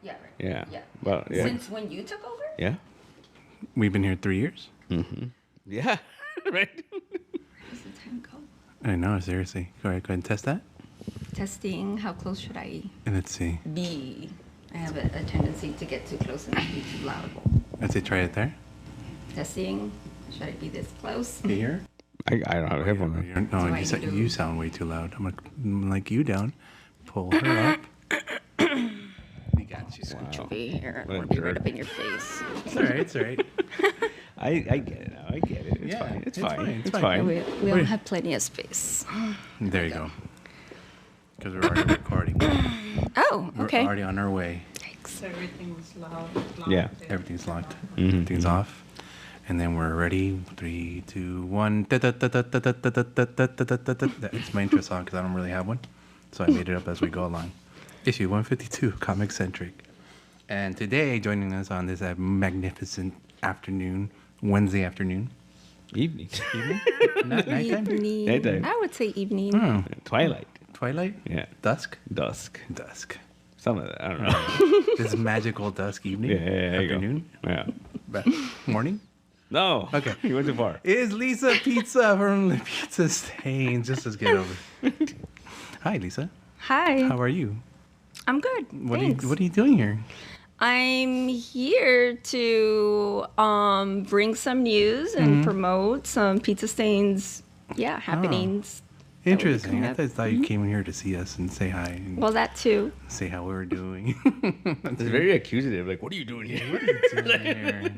Yeah, right. Yeah. Yeah. Well, yeah. Since when you took over? Yeah. We've been here 3 years. Mm-hmm. Yeah. Right. Where does the time go? I know, seriously. Go ahead and test that. Testing. How close should I And let's see. be? I have a tendency to get too close and be too loud. Let's say try it there. Testing. Should I be this close? Here? I don't have a headphone. No, Do I need to- you sound way too loud. I'm gonna like you down. Pull her up. We got you. Should be here. What a Or be right jerk. up in your face. It's all right. It's all right. I get it now. I get it. It's Yeah, fine. It's it's fine. fine, It's it's fine. fine. We all have plenty of space. There you go. Because we're already recording. Oh, We're okay. already on our way. Thanks. So everything was loud. Yeah. Everything's locked. Mhm. Everything's off. And then we're ready. 3, 2, 1. It's my intro song because I don't really have one. So I made it up as we go along. Issue 152, ComiCentric. And today, joining us on this magnificent afternoon, Wednesday afternoon. Evening. Evening? Nighttime? Evening. Nighttime. I would say evening. Oh, Twilight. twilight? Yeah. Dusk? Dusk. Dusk. Some of that. I don't know. This magical dusk evening? Yeah. There you go. Afternoon? Yeah. Morning? No. Okay. You went too far. Is Lisa Pizza from the Pizza Stains. Just let's get over. Hi, Lisa. Hi. How are you? I'm good. Thanks. What are you doing here? I'm here to bring some news and promote some Pizza Stains, happenings. Interesting. up. I thought you came here to see us and say hi and Well, that too. say how we were doing. It's very accusative. Like, what are you doing here? What are you doing here?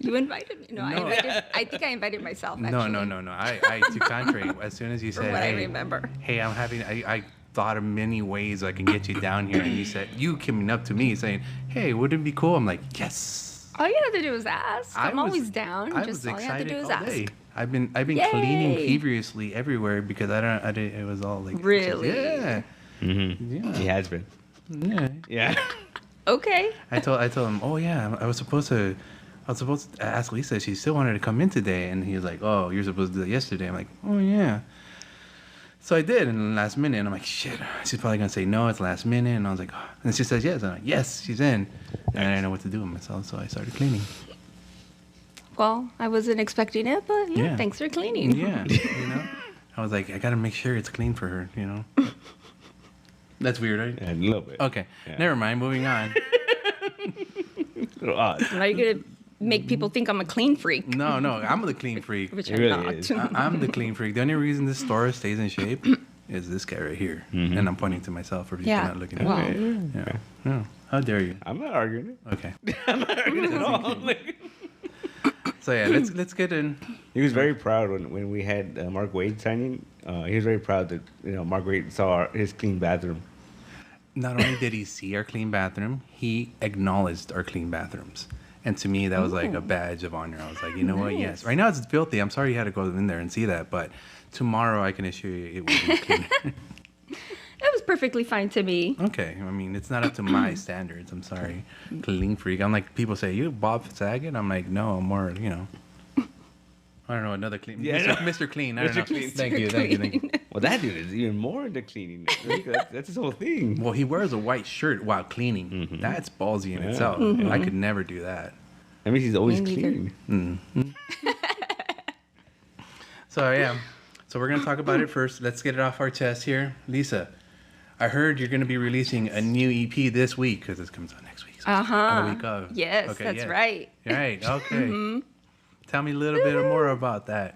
You invited me. No, No. I think I invited myself. No, Actually, no. I to contrary. As soon as you From said, what I hey, remember. hey, I thought of many ways I can get you down here, and you said you coming up to me saying, hey, wouldn't it be cool? I'm like, yes. All you have to do is ask. I'm always down. I Just was all you have to excited do is all ask. day. I've been cleaning feverishly everywhere because I didn't. It was all like Really? Yeah. Mm-hmm. Yeah. He has been. Yeah. Yeah. Okay. I told him, oh yeah, I was supposed to ask Lisa if she still wanted to come in today, and he was like, oh, you're supposed to do that yesterday. I'm like, oh yeah. So I did in the last minute, and I'm like, shit, she's probably gonna say no, it's last minute, and I was like, oh. And she says yes, and I'm like, yes, she's in, and I didn't know what to do with myself, so I started cleaning. Well, I wasn't expecting it, but Yeah. thanks for cleaning. Yeah, I was like, I gotta make sure it's clean for her, That's weird, right? Yeah, a little bit. Okay, Yeah. never mind. Moving on. A little odd. Now you're gonna make people think I'm a clean freak, No, I'm the clean freak. which It I'm really not. is. I'm the clean freak. The only reason this store stays in shape is this guy right here, and I'm pointing to myself for people Yeah. not looking at Well, me. Yeah. No. How dare you? I'm not arguing it. Okay. I'm not arguing it at all. Like, So yeah, let's get in. he was very proud when we had Mark Wade signing. He was very proud that Mark Wade saw his clean bathroom. Not only did he see our clean bathroom, he acknowledged our clean bathrooms. And to me, that was like a badge of honor. I was like, you know what? Yes. Right now it's filthy. I'm sorry you had to go in there and see that, but tomorrow I can assure you it will be clean. It was perfectly fine to me. Okay. I mean, it's not up to my standards. I'm sorry. Clean freak. I'm like, people say, you Bob Saget? I'm like, no, I'm more, I don't know, another clean. Yeah, Mr. no. Mr. Clean. I don't Mr. know. Clean. Thank you. Well, that dude is even more into cleaning. That's his whole thing. Well, he wears a white shirt while cleaning. Mhm. That's ballsy in Yeah. itself. Mm-hmm. I could never do that. That means he's always Me neither. clean. So, yeah. So we're going to talk about it first. Let's get it off our chest here. Lisa, I heard you're going to be releasing a new EP this week because this comes out next week. So it's on the week of. Yes, Okay, that's yeah. right. Right. Okay. Tell me a little bit more about that.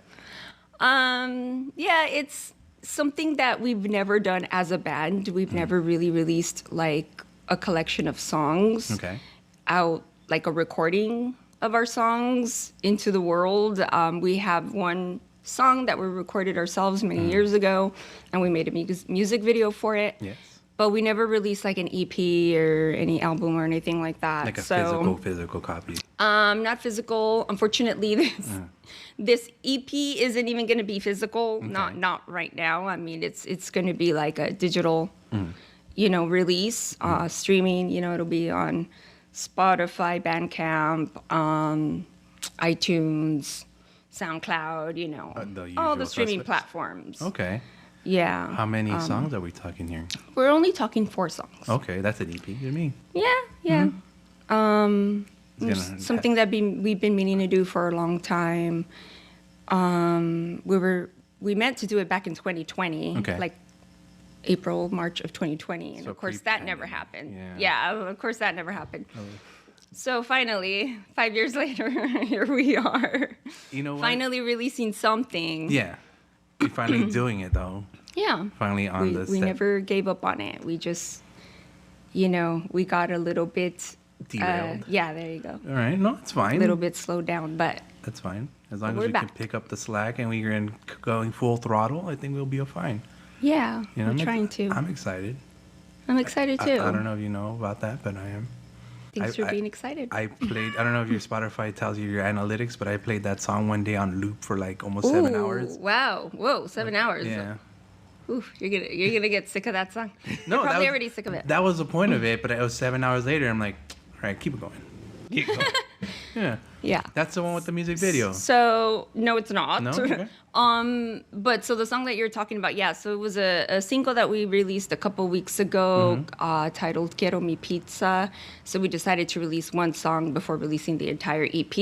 Yeah, it's something that we've never done as a band. We've never really released like a collection of songs Okay. out, like a recording of our songs into the world. We have one song that we recorded ourselves many years ago, and we made a music video for it. Yes. But we never released like an EP or any album or anything like that. Like a so, physical copy. not physical. Unfortunately, this EP isn't even going to be physical. Okay. Not right now. I mean, it's going to be like a digital, release, streaming. It'll be on Spotify, Bandcamp, iTunes, SoundCloud. The all usual the streaming suspects. platforms. Okay. Yeah. How many songs are we talking here? We're only talking 4 songs. Okay, that's an EP to me. Yeah, yeah. It's gonna- Something that we've been meaning to do for a long time. We meant to do it back in 2020, Okay. like April, March of 2020, and So of course that never pre-pandemic. happened. Yeah. Yeah, of course that never happened. So finally, 5 years later, here we are. You know what? Finally releasing something. Yeah. You're finally doing it, though. Yeah. Finally on the We set. never gave up on it. We just, we got a little bit Derailed. yeah, there you go. All right. No, it's fine. A little bit slowed down, but That's fine. As long as We're we can back. pick up the slack and we're going full throttle, I think we'll be fine. yeah, You know, we're trying to. I'm excited. I'm excited too. I don't know if you know about that, but I am. Thanks for I- being excited. I played, I don't know if your Spotify tells you your analytics, but I played that song one day on loop for like almost 7 hours. Wow. Whoa, 7 hours. Yeah. Oof, you're gonna get sick of that song. No, You're that probably was- already sick of it. That was the point of it, but it was 7 hours later. I'm like, all right, keep it going. Keep it going. Yeah. Yeah. That's the one with the music video. So no, it's not. No? Okay. But so the song that you're talking about, yeah. So it was a single that we released a couple weeks ago, titled "Quiero Mi Pizza." So we decided to release one song before releasing the entire EP,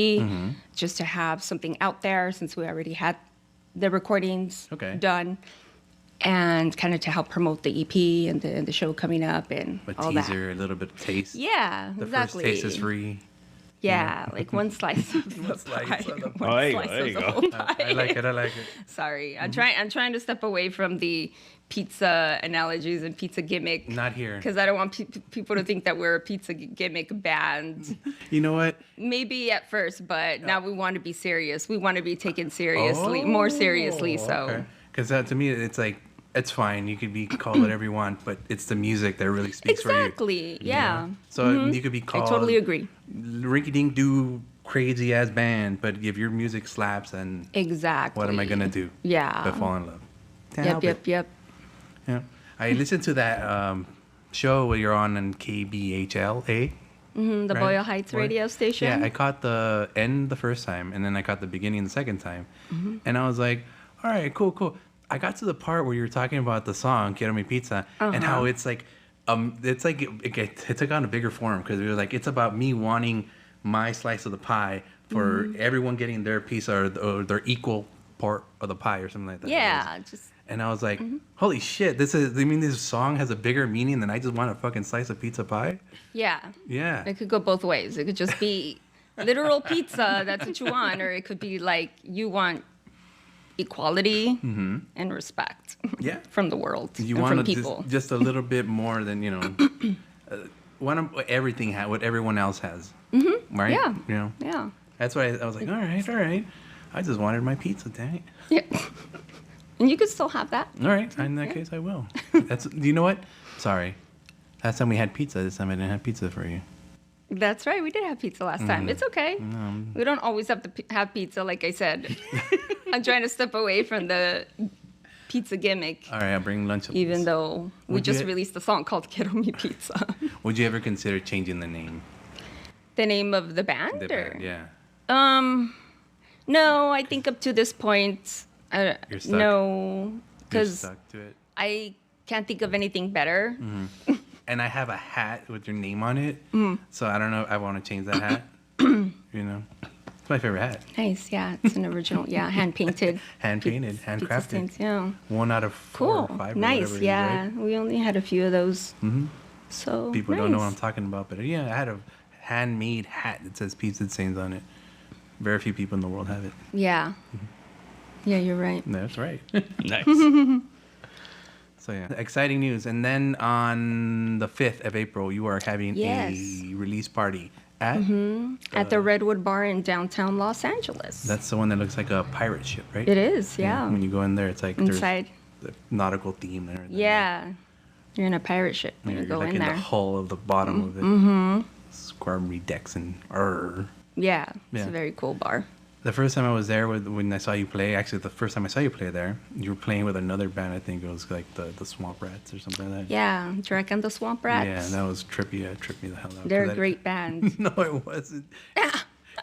just to have something out there since we already had the recordings Okay. done, and kind of to help promote the EP and the show coming up and A all that. teaser, a little bit of taste. Yeah, The exactly. first taste is free. Yeah, like one slice of the slice pie. of the One Oh, there you go, slice there of you the go. whole pie. I like it. I like it. Sorry, I'm trying to step away from the pizza analogies and pizza gimmick. Not here. Because I don't want people to think that we're a pizza gimmick band. You know what? Maybe at first, but now we want to be serious. We want to be taken seriously, more seriously. So Because to me, it's like, it's fine. You could be called whatever you want, but it's the music that really speaks for you. exactly, yeah. So you could be I called totally agree. Rinky Dink Do crazy ass band, but if your music slaps, then Exactly. what am I gonna do? Yeah. But fall in love. Can't Yep, help yep, it. yep. Yeah. I listened to that show where you're on KBHLA. The Right. Boyle Heights Boyle- radio station. Yeah, I caught the end the first time, and then I caught the beginning the second time, and I was like, all right, cool. I got to the part where you were talking about the song "Quiero Mi Pizza" and how it's like it took on a bigger form because it was like it's about me wanting my slice of the pie for everyone getting their piece or their equal part of the pie or something like that. Yeah, just And I was like, holy shit, this song has a bigger meaning than I just want a fucking slice of pizza pie? yeah. Yeah. It could go both ways. It could just be literal pizza, that's what you want, or it could be like you want equality and respect Yeah. from the world You and want from to people. just a little bit more than, want what everyone else has. Right? Yeah. You know, Yeah. that's why I was like, all right. I just wanted my pizza, dang it. Yeah. And you could still have that. All right. In that case, I will. You know what? Sorry. Last time we had pizza, this time I didn't have pizza for you. That's right. We did have pizza last time. It's okay. We don't always have to have pizza, like I said. I'm trying to step away from the pizza gimmick, All right, I'll bring lunch. even though we Would you- just released a song called Quiero Mi Pizza. Would you ever consider changing the name? The name of the band? The or? band, yeah. No, I think up to this point, You're stuck. no, You're because stuck to it. I can't think of anything better. And I have a hat with your name on it, so I don't know if I want to change that hat. It's my favorite hat. Nice, yeah, it's an original, yeah, hand painted, Hand painted, pizza handcrafted. stains, yeah, 1 out of 4 cool, or 5. nice, or whatever it is, yeah. right? We only had a few of those, so People don't know what I'm nice. talking about, but yeah, I had a handmade hat that says pizza stains on it. Very few people in the world have it. Yeah, yeah, you're right. That's right. Nice. So yeah, exciting news. And then on the 5th of April, you are having Yes. a release party at. At the Redwood Bar in downtown Los Angeles. That's the one that looks like a pirate ship, right? It is, yeah. When you go in there, it's like Inside, there's the nautical theme there. yeah. You're in a pirate ship when Yeah, you you're go like in in there. the hull of the bottom of it. Squirmy decks and Yeah, it's Yeah. a very cool bar. The first time I was there, when I saw you play, actually the first time I saw you play there, you were playing with another band. I think it was like the Swamp Rats or something like that. Yeah, Drake and the Swamp Rats. Yeah, that was trippy. Tripped me the hell out. They're 'cause a great band. No, it wasn't.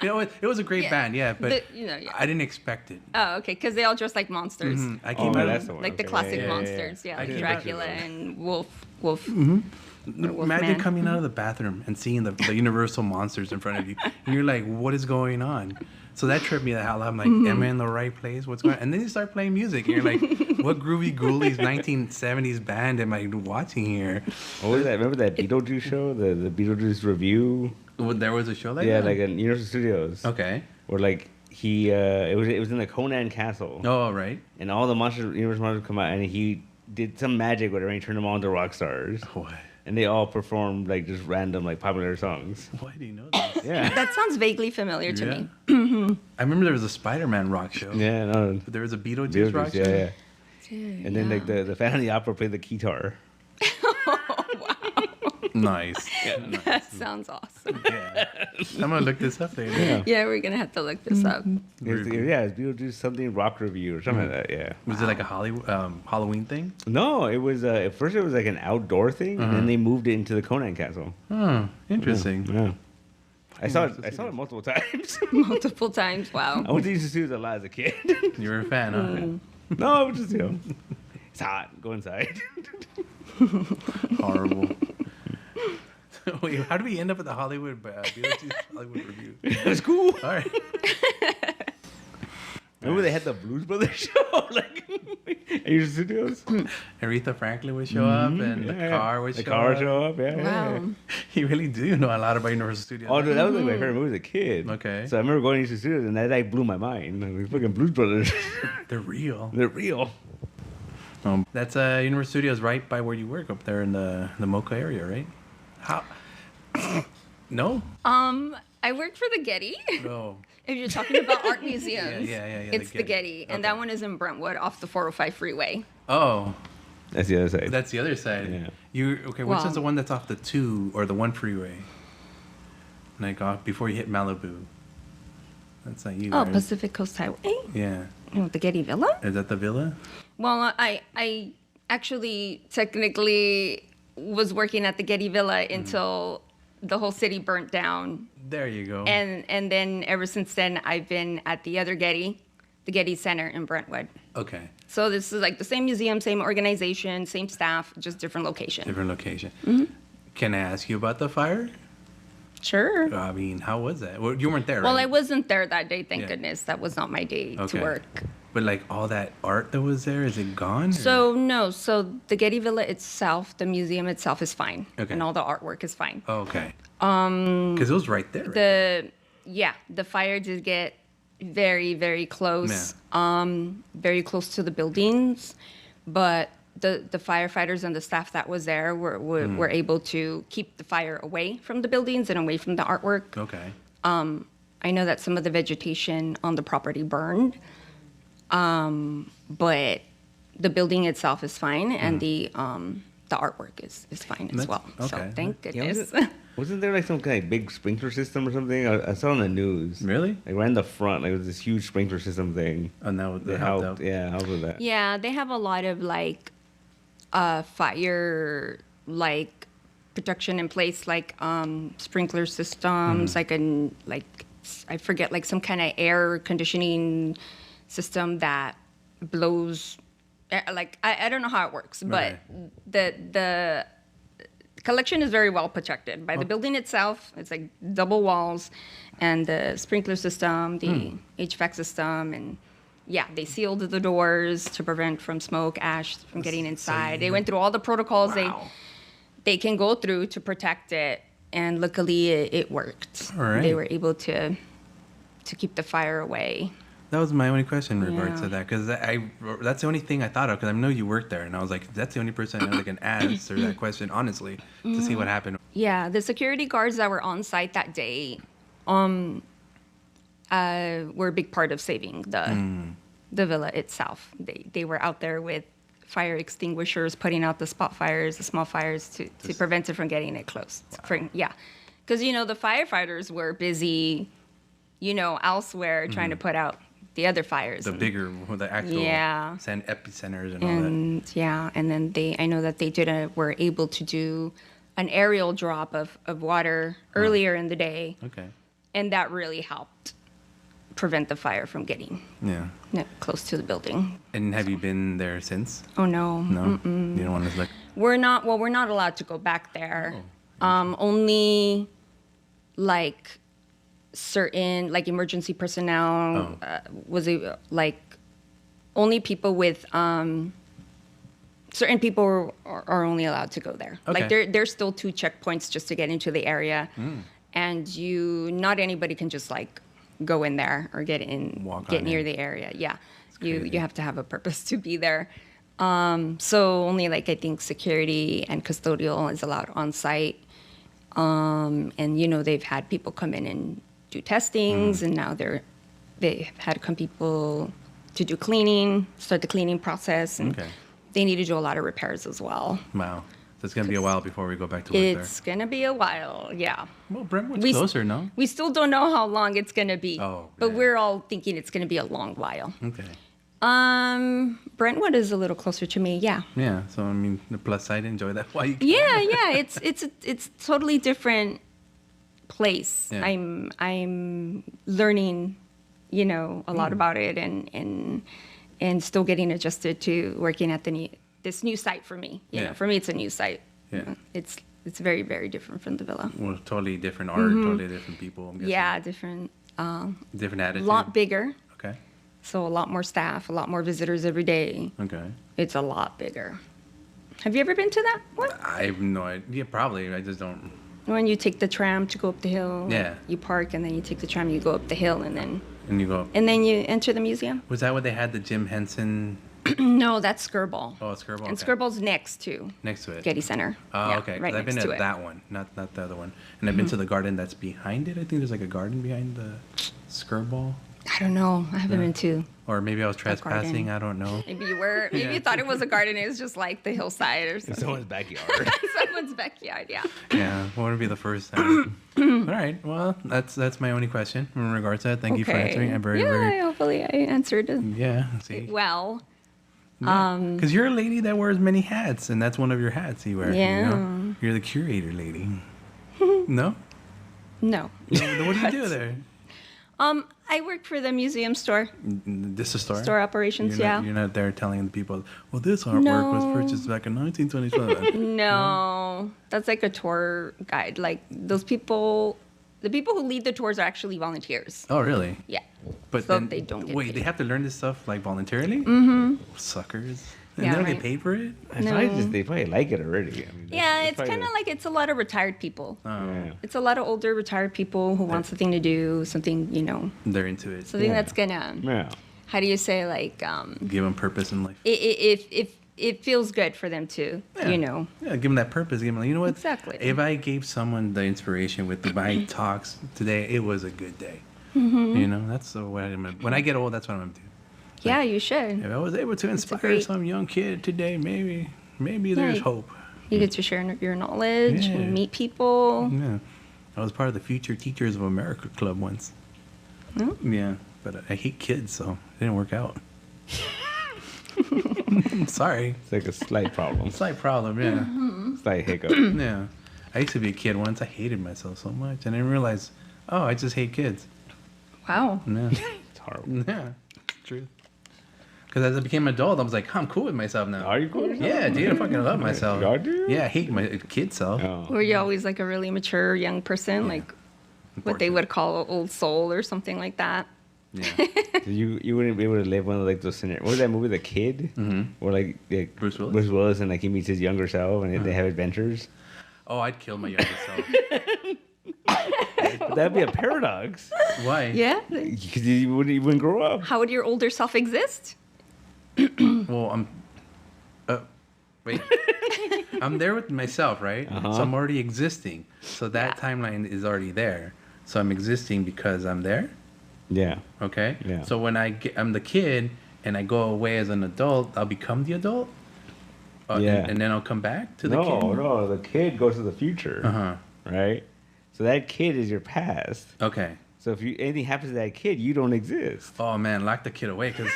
It was a great Yeah. band, yeah, but Yeah. I didn't expect it. Oh, okay, because they all dress like monsters. I Oh, came out that's the one. Like the Okay. classic Yeah. monsters, I like came Dracula out- and Wolf. Imagine Wolfman. coming out of the bathroom and seeing the Universal monsters in front of you, and you're like, "What is going on?" So that tripped me the hell out. I'm like, "Am I in the right place? What's going on?" And then you start playing music, and you're like, "What groovy ghoulies 1970s band am I watching here?" What was that? Remember that Beetlejuice show? The Beetlejuice review? There was a show like Yeah, that. like in Universal Studios. Okay. Where like it was in the Conan castle. Oh, right. And all the Universal monsters come out, and he did some magic where he turned them all into rock stars. What? And they all performed like just random like popular songs. Why do you know this? Yeah. That sounds vaguely familiar to me. I remember there was a Spider-Man rock show. Yeah, no. But there was a Beetlejuice rock show. Yeah, yeah. And then like the Phantom of the Opera played the guitar. Nice. That sounds awesome. Yeah. I'm gonna look this up later. Yeah. Yeah, we're gonna have to look this up. It's Beetlejuice something rock review or something like that. Yeah. Was it like a Halloween thing? No, it was at first it was like an outdoor thing, and then they moved it into the Conan castle. Oh, interesting. Yeah. I saw it multiple times. Multiple times. Wow. I went to used to see it a lot as a kid. You were a fan, huh? No, it was just it's hot. Go inside. Horrible. Wait, how did we end up at the Beetlejuice Hollywood review? It was cool. All right. Remember they had the Blues Brothers show like at your studios? Aretha Franklin would show up, and the car would show up. Yeah, Wow. yeah. You really do know a lot about Universal Studios. Oh, dude, that was like my favorite movie as a kid. Okay. So I remember going to the studios, and that like blew my mind. Like, fucking Blues Brothers, They're real. they're real. That's Universal Studios right by where you work up there in the Mocha area, right? How? No? I worked for the Getty. No. If you're talking about art museums, Yeah, it's the Getty, and that one is in Brentwood off the 405 freeway. Oh, That's the other side. that's the other side. Yeah. Which Well- is the one that's off the 2 or the 1 freeway? Like off before you hit Malibu. That's not you. Oh, right? Pacific Coast Highway. Yeah. Oh, the Getty Villa. Is that the villa? Well, I actually technically was working at the Getty Villa until the whole city burnt down. There you go. And then ever since then, I've been at the other Getty, the Getty Center in Brentwood. Okay. So this is like the same museum, same organization, same staff, just different location. Different location. Can I ask you about the fire? Sure. I mean, how was that? Well, you weren't there, Well, right? I wasn't there that day, thank Yeah. goodness. That was not my day Okay. to work. But like all that art that was there, is it gone? or- So no, so the Getty Villa itself, the museum itself is fine, Okay. and all the artwork is fine. Oh, okay. Because it was right there. Right? The fire did get very, very close, very close to the buildings, but the firefighters and the staff that was there were able to keep the fire away from the buildings and away from the artwork. Okay. I know that some of the vegetation on the property burned, but the building itself is fine, and the artwork is fine as That's- well. So okay. thank Yeah, goodness. wasn't there like some kind of big sprinkler system or something? I saw on the news. Really? Like right in the front, like it was this huge sprinkler system thing. And that They helped helped. out. Yeah, helped with that. Yeah, they have a lot of fire protection in place, like sprinkler systems, I forget, like some kind of air conditioning system that blows. I don't know how it works, but the collection is very well protected by the building itself. It's like double walls, and the sprinkler system, the HVAC system, and yeah, they sealed the doors to prevent from smoke, ash from getting inside. They went through all the protocols they can go through to protect it, and luckily it worked. All right. They were able to keep the fire away. That was my only question in regards to Yeah. that, because that's the only thing I thought of, because I know you worked there, and I was like, that's the only person I can answer that question honestly to see what happened. Yeah, the security guards that were on site that day were a big part of saving the villa itself. They were out there with fire extinguishers, putting out the spot fires, the small fires to prevent it from getting it close. Wow. Because, the firefighters were busy, elsewhere trying to put out the other fires. The bigger, the actual Yeah. epicenters and all that. And then I know that they were able to do an aerial drop of water earlier in the day. Okay. And that really helped prevent the fire from getting Yeah. close to the building. And have you been there since? Oh, no. No? You don't want to look? We're not allowed to go back there. Only like certain like emergency personnel only people with certain people are only allowed to go there. Okay. Like there's still 2 checkpoints just to get into the area. And not anybody can just like go in there or get near the area. Yeah. You have to have a purpose to be there. So only like I think security and custodial is allowed on site. And they've had people come in and do testings, and now they've had people to do cleaning, start the cleaning process, and they need to do a lot of repairs as well. Wow. So it's going to be a while before we go back to work there. It's going to be a while, yeah. Well, Brentwood's closer, no? We still don't know how long it's going to be. Oh, but yeah. we're all thinking it's going to be a long while. Okay. Brentwood is a little closer to me, yeah. Yeah, so I mean, the plus side, enjoy that while you can. Yeah, it's totally different place. Yeah. I'm learning, a lot about it and still getting adjusted to working at this new site for me. For me it's a new site. Yeah. It's very, very different from the villa. Well, totally different art, totally different people, I'm guessing. Yeah, different. Different attitude. A lot bigger. Okay. So a lot more staff, a lot more visitors every day. Okay. It's a lot bigger. Have you ever been to that one? I have no idea. Yeah, probably. I just don't. When you take the tram to go up the hill. Yeah. You park and then you take the tram, you go up the hill and then And you go. you enter the museum. Was that what they had the Jim Henson? No, that's Skirball. Oh, it's Skirball. And okay. Skirball's next to Next to it. Getty Center. Oh, Yeah, okay. 'Cause Right I've been next at to it. that one, not the other one. And I've been to the garden that's behind it. I think there's like a garden behind the Skirball. I don't know. I haven't been to. Or maybe I was garden. trespassing. I don't know. Maybe you were. Maybe you thought it was a garden. It was just like the hillside or In something. someone's backyard. Someone's backyard. Yeah. Yeah, what would be the first time? All right. Well, that's my only question in regards to that. Thank you for answering. I'm very, very. Hopefully I answered it Yeah. See. well. Because you're a lady that wears many hats, and that's one of your hats you wear. Yeah. You're the curator lady. No? No. What do you do there? I work for the museum store. This is a store? Store operations, You're not, yeah. You're not there telling the people, well, this artwork was purchased back in 1927. No, that's like a tour guide. Like those people, the people who lead the tours are actually volunteers. Oh, really? Yeah. But So then, they don't get wait, paid. they have to learn this stuff like voluntarily? Mm-hmm. Suckers. And Yeah, they don't right. get paid for it? They probably like it already. I mean, Yeah, it's probably kind of like it's a lot of retired people. Yeah. It's a lot of older retired people who want something to do, something, They're into it. something Yeah. that's gonna, Yeah. how do you say, like, Give them purpose in life. if it feels good for them to, Yeah. you give them that purpose. Give them, you know what? Exactly. If I gave someone the inspiration with my talks today, it was a good day. That's what when I get old, that's what I'm going to do. Yeah, you should. If I was able to inspire great- some young kid today, maybe there's Yeah. hope. You get to share your knowledge, Yeah. meet people. Yeah. I was part of the Future Teachers of America Club once. Oh. Yeah, but I hate kids, so it didn't work out. Sorry. It's like a slight problem. Slight problem, yeah. Slight hiccup. Yeah. I used to be a kid once. I hated myself so much. And I didn't realize, I just hate kids. Wow. Yeah. It's horrible. Yeah. Truth. Because as I became an adult, I was like, I'm cool with myself now. Are you cool? with Yeah, dude, I fucking love myself. God, do? Yeah, I hate my kid self. Oh. Were you always like a really mature young person, like what they would call an old soul or something like that? Yeah. You wouldn't be able to live one of like those scenarios. What was that movie, The Kid? Where like Bruce Willis? Bruce Willis and like he meets his younger self and they have adventures. Oh, I'd kill my younger self. But that'd be a paradox Why? Yeah. because you wouldn't grow up. How would your older self exist? Well, wait. I'm there with myself, right? Uh-huh. So I'm already existing. So that timeline is already there. So I'm existing because I'm there. Yeah. Okay. Yeah. So when I'm the kid and I go away as an adult, I'll become the adult. Yeah. And then I'll come back to the kid. No, the kid goes to the future. Uh-huh. Right. So that kid is your past. Okay. So if anything happens to that kid, you don't exist. Oh man, lock the kid away because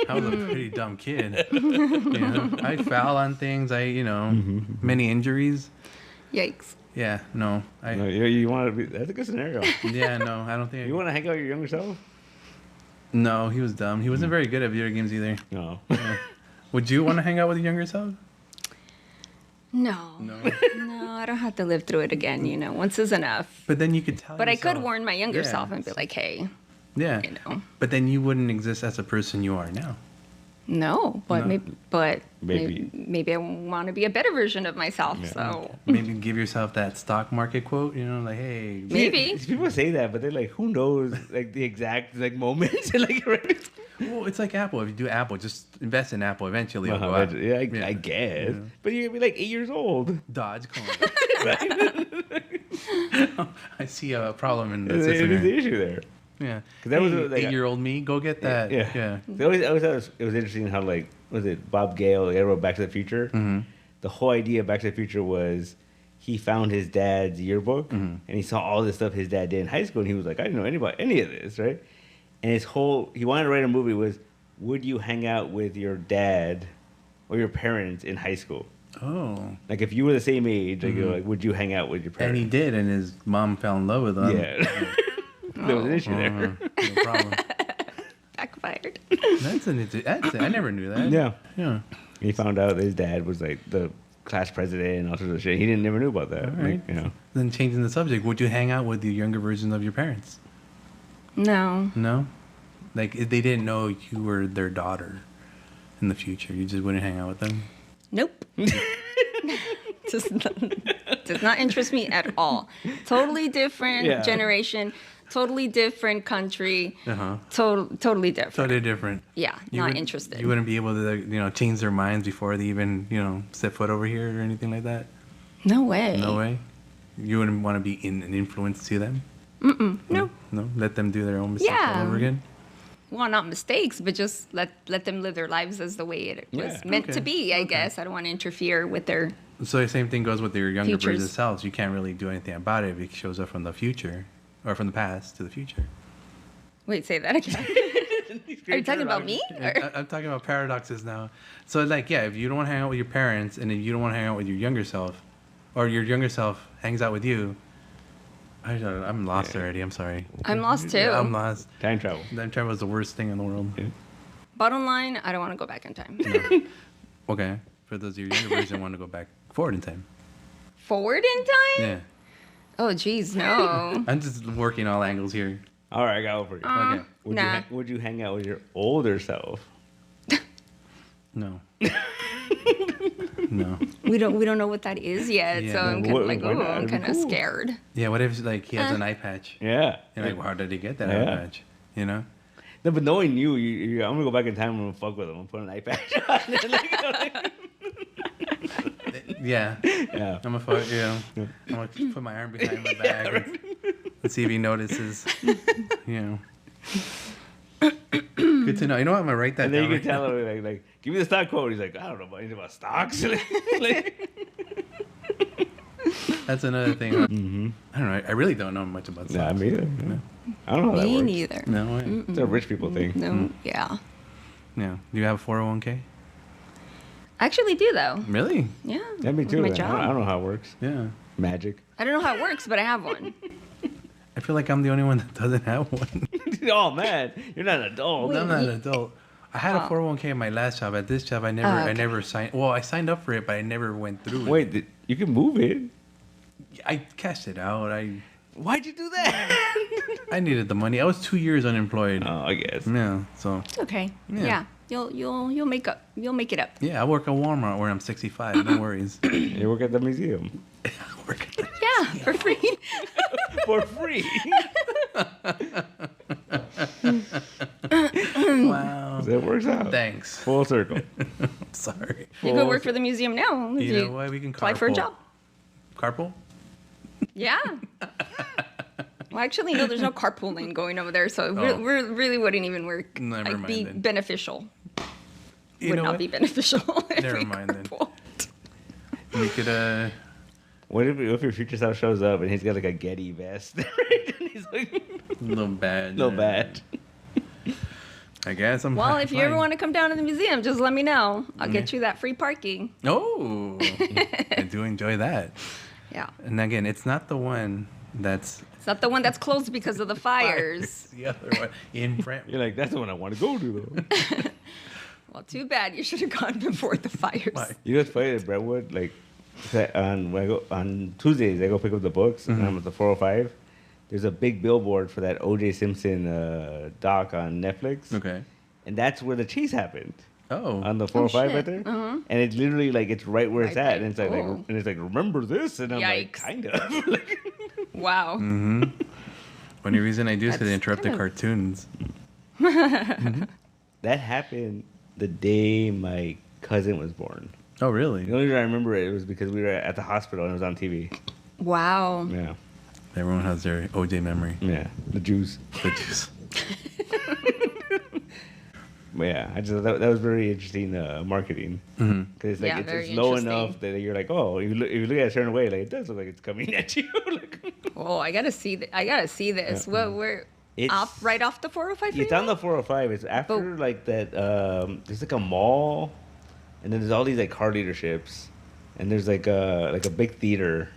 I was a pretty dumb kid. I fell on things. Many injuries. Yikes. Yeah, no. No, you want to be. That's a good scenario. Yeah, no, I don't think. You want to hang out with your younger self? No, he was dumb. He wasn't very good at video games either. No. Yeah. Would you want to hang out with your younger self? No. No. No, I don't have to live through it again, you know. Once is enough. But then you could tell. But I yourself, could warn my younger Yeah. self and be like, hey, Yeah. you know. But then you wouldn't exist as a person you are now. No, but No. maybe maybe I want to be a better version of myself. Yeah. So Maybe give yourself that stock market quote. You know, like, hey. maybe. People say that, but they're like, who knows, like the exact like moments, like. Well, it's like Apple. If you do Apple, just invest in Apple. Eventually, it'll go Uh-huh, up. yeah, I guess. Yeah. But you're gonna be like 8 years old. Dodge coin. I see a problem in the There's system the here. issue there. Yeah. 'Cause that was Hey, like 8-year-old me, go get that. Yeah. They I always thought it was interesting how like was it Bob Gale like, wrote Back to the Future. Mm-hmm. The whole idea of Back to the Future was he found his dad's yearbook Mm-hmm. and he saw all this stuff his dad did in high school and he was like, I didn't know any of this, right? And his whole he wanted to write a movie was would you hang out with your dad or your parents in high school? Oh. Like if you were the same age, like, you're like would you hang out with your And parents? he did, and his mom fell in love with him. Yeah. There was an issue there. No problem. Backfired. That's I never knew that. Yeah. Yeah. He found out that his dad was like the class president and all sorts of shit. He never knew about that. All right. Like, you know. Then changing the subject, would you hang out with the younger version of your parents? No. No? Like, if they didn't know you were their daughter in the future, you just wouldn't hang out with them? Nope. Does not interest me at all. Totally different Yeah. generation, totally different country, Uh-huh. totally different. Totally different. Yeah, You not wouldn't- interested. You wouldn't be able to, change their minds before they even, set foot over here or anything like that? No way. No way? You wouldn't want to be an influence to them? No. No? Let them do their own mistakes Yeah. all over again? Well, not mistakes, but just let them live their lives as the way it was Yeah. meant Okay. to be, I guess. I don't want to interfere with their... So the same thing goes with your younger Futures. version selves. You can't really do anything about it if it shows up from the future or from the past to the future. Wait, say that again. Are you talking about me? Or- I'm talking about paradoxes now. So like, yeah, if you don't want to hang out with your parents and if you don't want to hang out with your younger self, or your younger self hangs out with you, I'm lost already. I'm sorry. I'm lost too. Yeah, I'm lost. Time travel. Time travel is the worst thing in the world. Yeah. Bottom line, I don't want to go back in time. Okay, for those of your younger version want to go back forward in time. Forward in time? Yeah, Oh, geez, no. I'm just working all angles here. All right, I got one for you. Okay. Nah. Would you hang out with your older self? No. No. We don't know what that is yet, Yeah. so I'm kind What- of like, why oh, not? I'm It'd be kind of cool. scared. Yeah, what if like he has an eye patch? Yeah. You're like, well, how did he get that Yeah. eye patch? You know? No, but knowing you, I'm gonna go back in time and I'm gonna fuck with him. I'm putting an iPad on. Yeah. Yeah. I'm gonna put my arm behind my back and see if he notices. Good to know. You know what? I'm gonna write that And then down. you can right tell him like, give me the stock quote. He's like, I don't know about anything about stocks. Like, That's another thing. I don't know. I really don't know much about nah, stocks. me either. Yeah. I don't know how that Me works. neither. No way. It's a rich people thing. No, yeah. Yeah. Do you have a 401k? I actually do though. Really? Yeah. Yeah, me with too. My man. job. I don't know how it works. Yeah. Magic. I don't know how it works, but I have one. I feel like I'm the only one that doesn't have one. Oh man, you're not an adult. Wait. I'm not an adult. I had a Wow. 401k at my last job. At this job, I never signed. Well, I signed up for it, but I never went through it. Wait, you can move it. I cashed it out. Why'd you do that? I needed the money. I was 2 years unemployed. Oh, I guess. Yeah. So It's okay. Yeah. Yeah. You'll make up. You'll make it up. yeah, I work at Walmart where I'm 65. No worries. You work at the museum I work at Yeah, for free. for free. wow. That works out. Thanks. Full circle. I'm sorry. You could work for the museum now. If You know what? We can apply for a carpool. job. Carpool? Yeah. Well, actually, no. There's no carpooling going over there, so Oh. we really wouldn't even work. Never like, mind be then. beneficial. You Would know not what? be beneficial. if Never we mind then. carpooled. We could What if your future self shows up and he's got like a Getty vest? Right? And he's like, little bad. no bad. I guess I'm Well, if you ever fine. want to come down to the museum, just let me know. I'll get you that free parking. Oh, I do enjoy that. Yeah. And again, it's not the one that's It's not the one that's closed because of the fires. the other one in front. You're like, that's the one I want to go to, though. Well, too bad. You should have gone before the fires. Why? You know what's funny at Brentwood? Like, on Tuesdays, I go pick up the books, and I'm at the 405. There's a big billboard for that O.J. Simpson doc on Netflix. Okay. And that's where the chase happened. Oh. On the 405 right shit. there. And it's literally like, it's right where it's Right at. there. And it's like, Oh. and it's like, remember this? And I'm like, Yikes. kind of. Like, Wow. Only reason I do is because they That's interrupt the kind of- cartoons. that happened the day my cousin was born. Oh, really? The only reason I remember it was because we were at the hospital and it was on TV. Wow. Yeah. Everyone has their OJ memory. Yeah. The Jews. The Jews. But yeah, I just that was very interesting marketing. Because it's like Yeah, it's very low interesting. enough that you're like, oh, if you look at it a certain way, like it does look like it's coming at you. Like, Oh, I gotta see. I gotta see this. What? We're It's- right off the 405. it's on the 405. It's after like that. There's like a mall, and then there's all these like car dealerships, and there's like a big theater.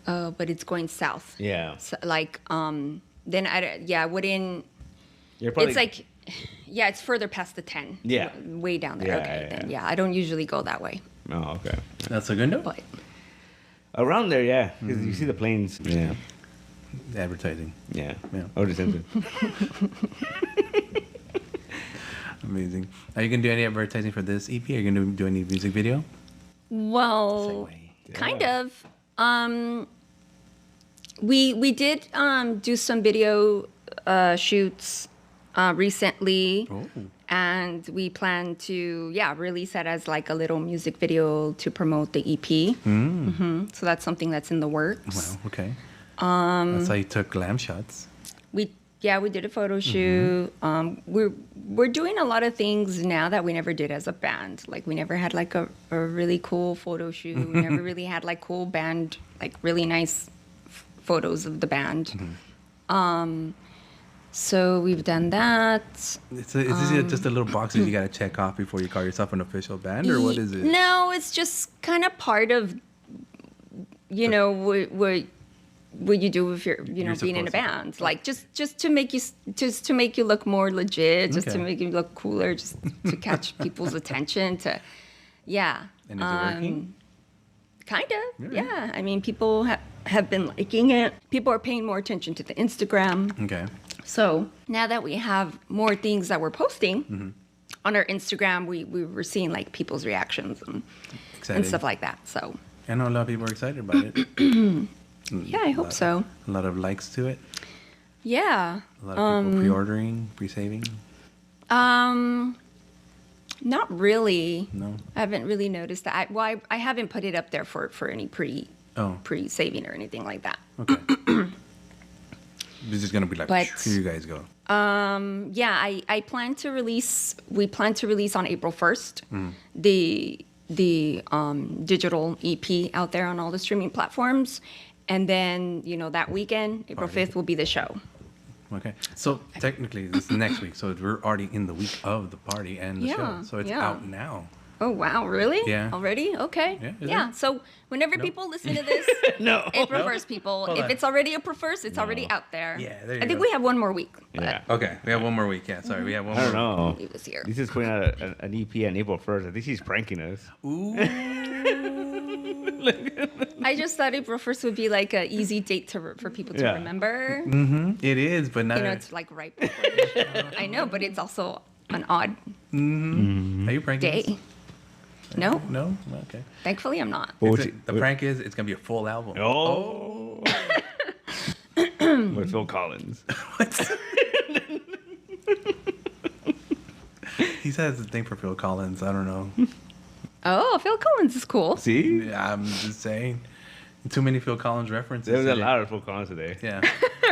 But it's going south. Yeah, So, like then I wouldn't. you're probably It's like, yeah, it's further past the 10. Yeah. Way down there. Yeah, Okay. yeah, Then, yeah. yeah, I don't usually go that way, oh okay. That's a good note. but Around there, yeah, because you see the planes. Yeah, Advertising. yeah. Yeah. Otis Simpson. Amazing. Are you going to do any advertising for this EP? Are you going to do any music video? well, Segue. kind Yeah. of. We did do some video shoots recently. Oh. And we plan to, release that as like a little music video to promote the EP. So that's something that's in the works. Wow, okay. That's how you took glam shots. We did a photo shoot. We're doing a lot of things now that we never did as a band. Like we never had like a really cool photo shoot. We never really had like cool band, like really nice photos of the band. So we've done that. Is this just a little box that you got to check off before you call yourself an official band, or what is it? No, it's just kind of part of, what you do if you're, You're being in a supposed to. band. Like just to make you look more legit, just to Okay. make you look cooler, just to catch people's attention. Yeah. And is it working? Kind of. Really? Yeah. I mean, people have been liking it. People are paying more attention to the Instagram. Okay. So now that we have more things that we're posting Mm-hmm. on our Instagram, we were seeing like people's reactions and Exciting. stuff like that. So I know a lot of people are excited about it. yeah, I hope so. A lot of likes to it. Yeah. A lot of people pre-ordering, pre-saving. Not really. No. I haven't really noticed that. I haven't put it up there for any Oh. pre-saving or anything like that. Okay. This is gonna be like, But- here you guys go. Yeah, I plan to release. We plan to release on April 1st Mm. the digital EP out there on all the streaming platforms, and then that weekend, April Party. 5th, will be the show. Okay. So technically, this is next week. So we're already in the week of the party and the show. Yeah, So it's yeah. out now. Oh wow, really? Yeah. Already? Okay. Yeah, is Yeah. it? So whenever people listen to this, No. April No? 1st, people, Hold if on. it's already April 1st, it's already out there. Yeah, there you I think go. we have one more week. But Yeah. Okay. We have one more week. Yeah. Sorry. We have one I don't more. know. It was here. This is putting out an EP on April 1st. I think she's pranking us. Ooh. I just thought April 1st would be like an easy date for people to Yeah. remember. It is, but not. It's like right before the show. I know, but it's also an odd Are you pranking us? day. No, No. Okay. thankfully I'm not. But The prank is it's gonna be a full album. Oh. With Phil Collins. He says a thing for Phil Collins. I don't know. Oh, Phil Collins is cool. See? Yeah, I'm just saying. Too many Phil Collins references. There was a today. lot of Phil Collins today. Yeah.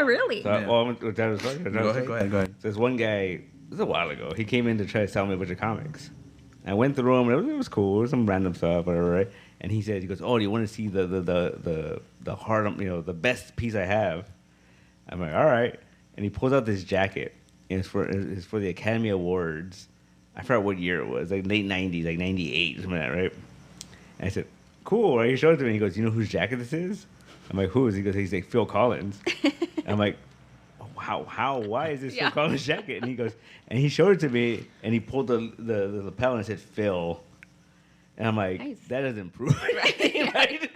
Really? So, Yeah. that was funny. Go ahead. So this one guy, it was a while ago, he came in to try to sell me a bunch of comics. I went through them, and it was cool. It was some random stuff, whatever, right? And he goes, oh, do you want to see the hard, the best piece I have? I'm like, all right. And he pulls out this jacket, and it's for the Academy Awards. I forgot what year it was, like late 90s, like 98, something like that, right? And I said, cool, right? He showed it to me. He goes, you know whose jacket this is? I'm like, who is? He goes, he's like Phil Collins. I'm like, why is this Phil Collins jacket? And he goes, and he showed it to me, and he pulled the lapel and it said Phil. And I'm like, Nice. that doesn't prove anything, Right. right?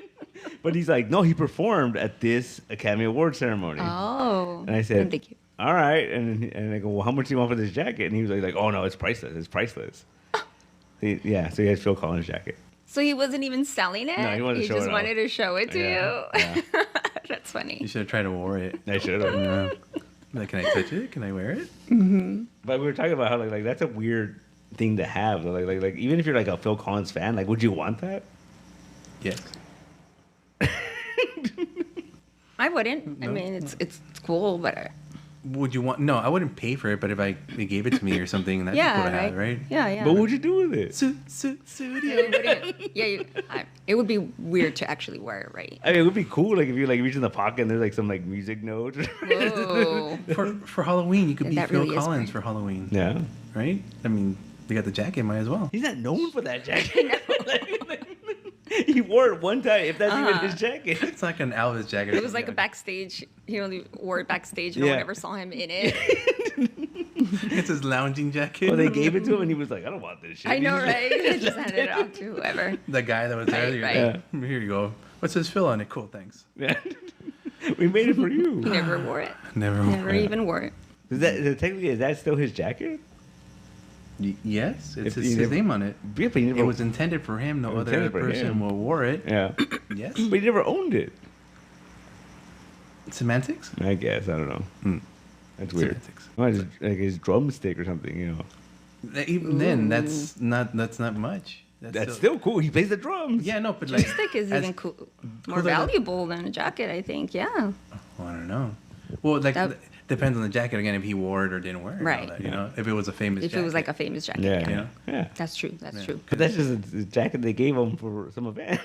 But he's like, no, he performed at this Academy Award ceremony. Oh. And I said, Thank you. all right. And I go, well, how much do you want for this jacket? And he was like, oh, no, it's priceless. It's priceless. So he had Phil Collins' jacket. So he wasn't even selling it? No, he wanted to show it just off. wanted to show it to you? Yeah. That's funny. You should have tried to wear it. I should have. Yeah. Like, can I touch it? Can I wear it? But we were talking about how like that's a weird thing to have. Like even if you're like a Phil Collins fan, like would you want that? Yes. I wouldn't. I No? mean, it's cool, but Would you want? No, I wouldn't pay for it, but if they gave it to me or something, that'd be cool to have, right? Yeah. But what would you do with it? It would be weird to actually wear it, right? I mean, it would be cool like if you like reach in the pocket and there's like some like music notes. Whoa. For Halloween, you could be That Phil really is Collins weird. for Halloween, Yeah. right? I mean, they got the jacket, might as well. He's not known for that jacket. He wore it one time, if that's even his jacket. It's like an Elvis jacket. It was like a backstage. He only wore it backstage. No one Yeah. ever saw him in it. It's his lounging jacket. Well, they gave it to him and he was like, I don't want this shit. I know, He's right? He just handed it off to whoever. The guy that was there. Right, You're right. like, here you go. What says Phil on it? Cool, thanks. Yeah. We made it for He you. never wore it. Never. Never even wore it. Technically, is that still his jacket? Yes, it's If his you never- name on it. Yeah, but he never, It was intended for him. No It was other intended for person him. wore it. yeah. Yes. But he never owned it. Semantics? I guess. I don't know. Hmm. That's weird. Semantics. Well, like his drumstick or something, you know. Even then, that's not much. That's still cool. He plays the drums. Yeah, no, but like Stick is as- even more cooler than- valuable than a jacket, I think. Yeah. Well, I don't know. Well, like That- depends on the jacket again. If he wore it or didn't wear it, and all Right. that, you know, if it was a famous. If it was like a famous jacket. Yeah. Yeah. Yeah. yeah. That's true. That's true. But that's just a jacket they gave him for some event.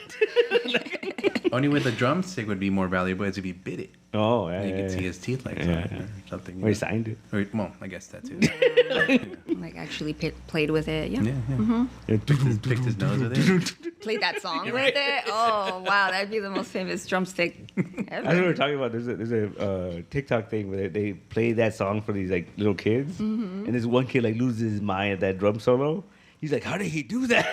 Only with the drumstick would be more valuable is if he bit it. Oh, yeah. And you yeah, could yeah. see his teeth like Yeah, that yeah. or something. Or he signed it. Or, well, I guess that too. Like actually played with it. Yeah. Yeah, yeah. Picked his nose with it. Played that song with it. Oh wow, that'd be the most famous drumstick I know what ever. we're talking about. There's a TikTok thing where they play that song for these like little kids, Mm-hmm. and this one kid like loses his mind at that drum solo. He's like, "How did he do that?"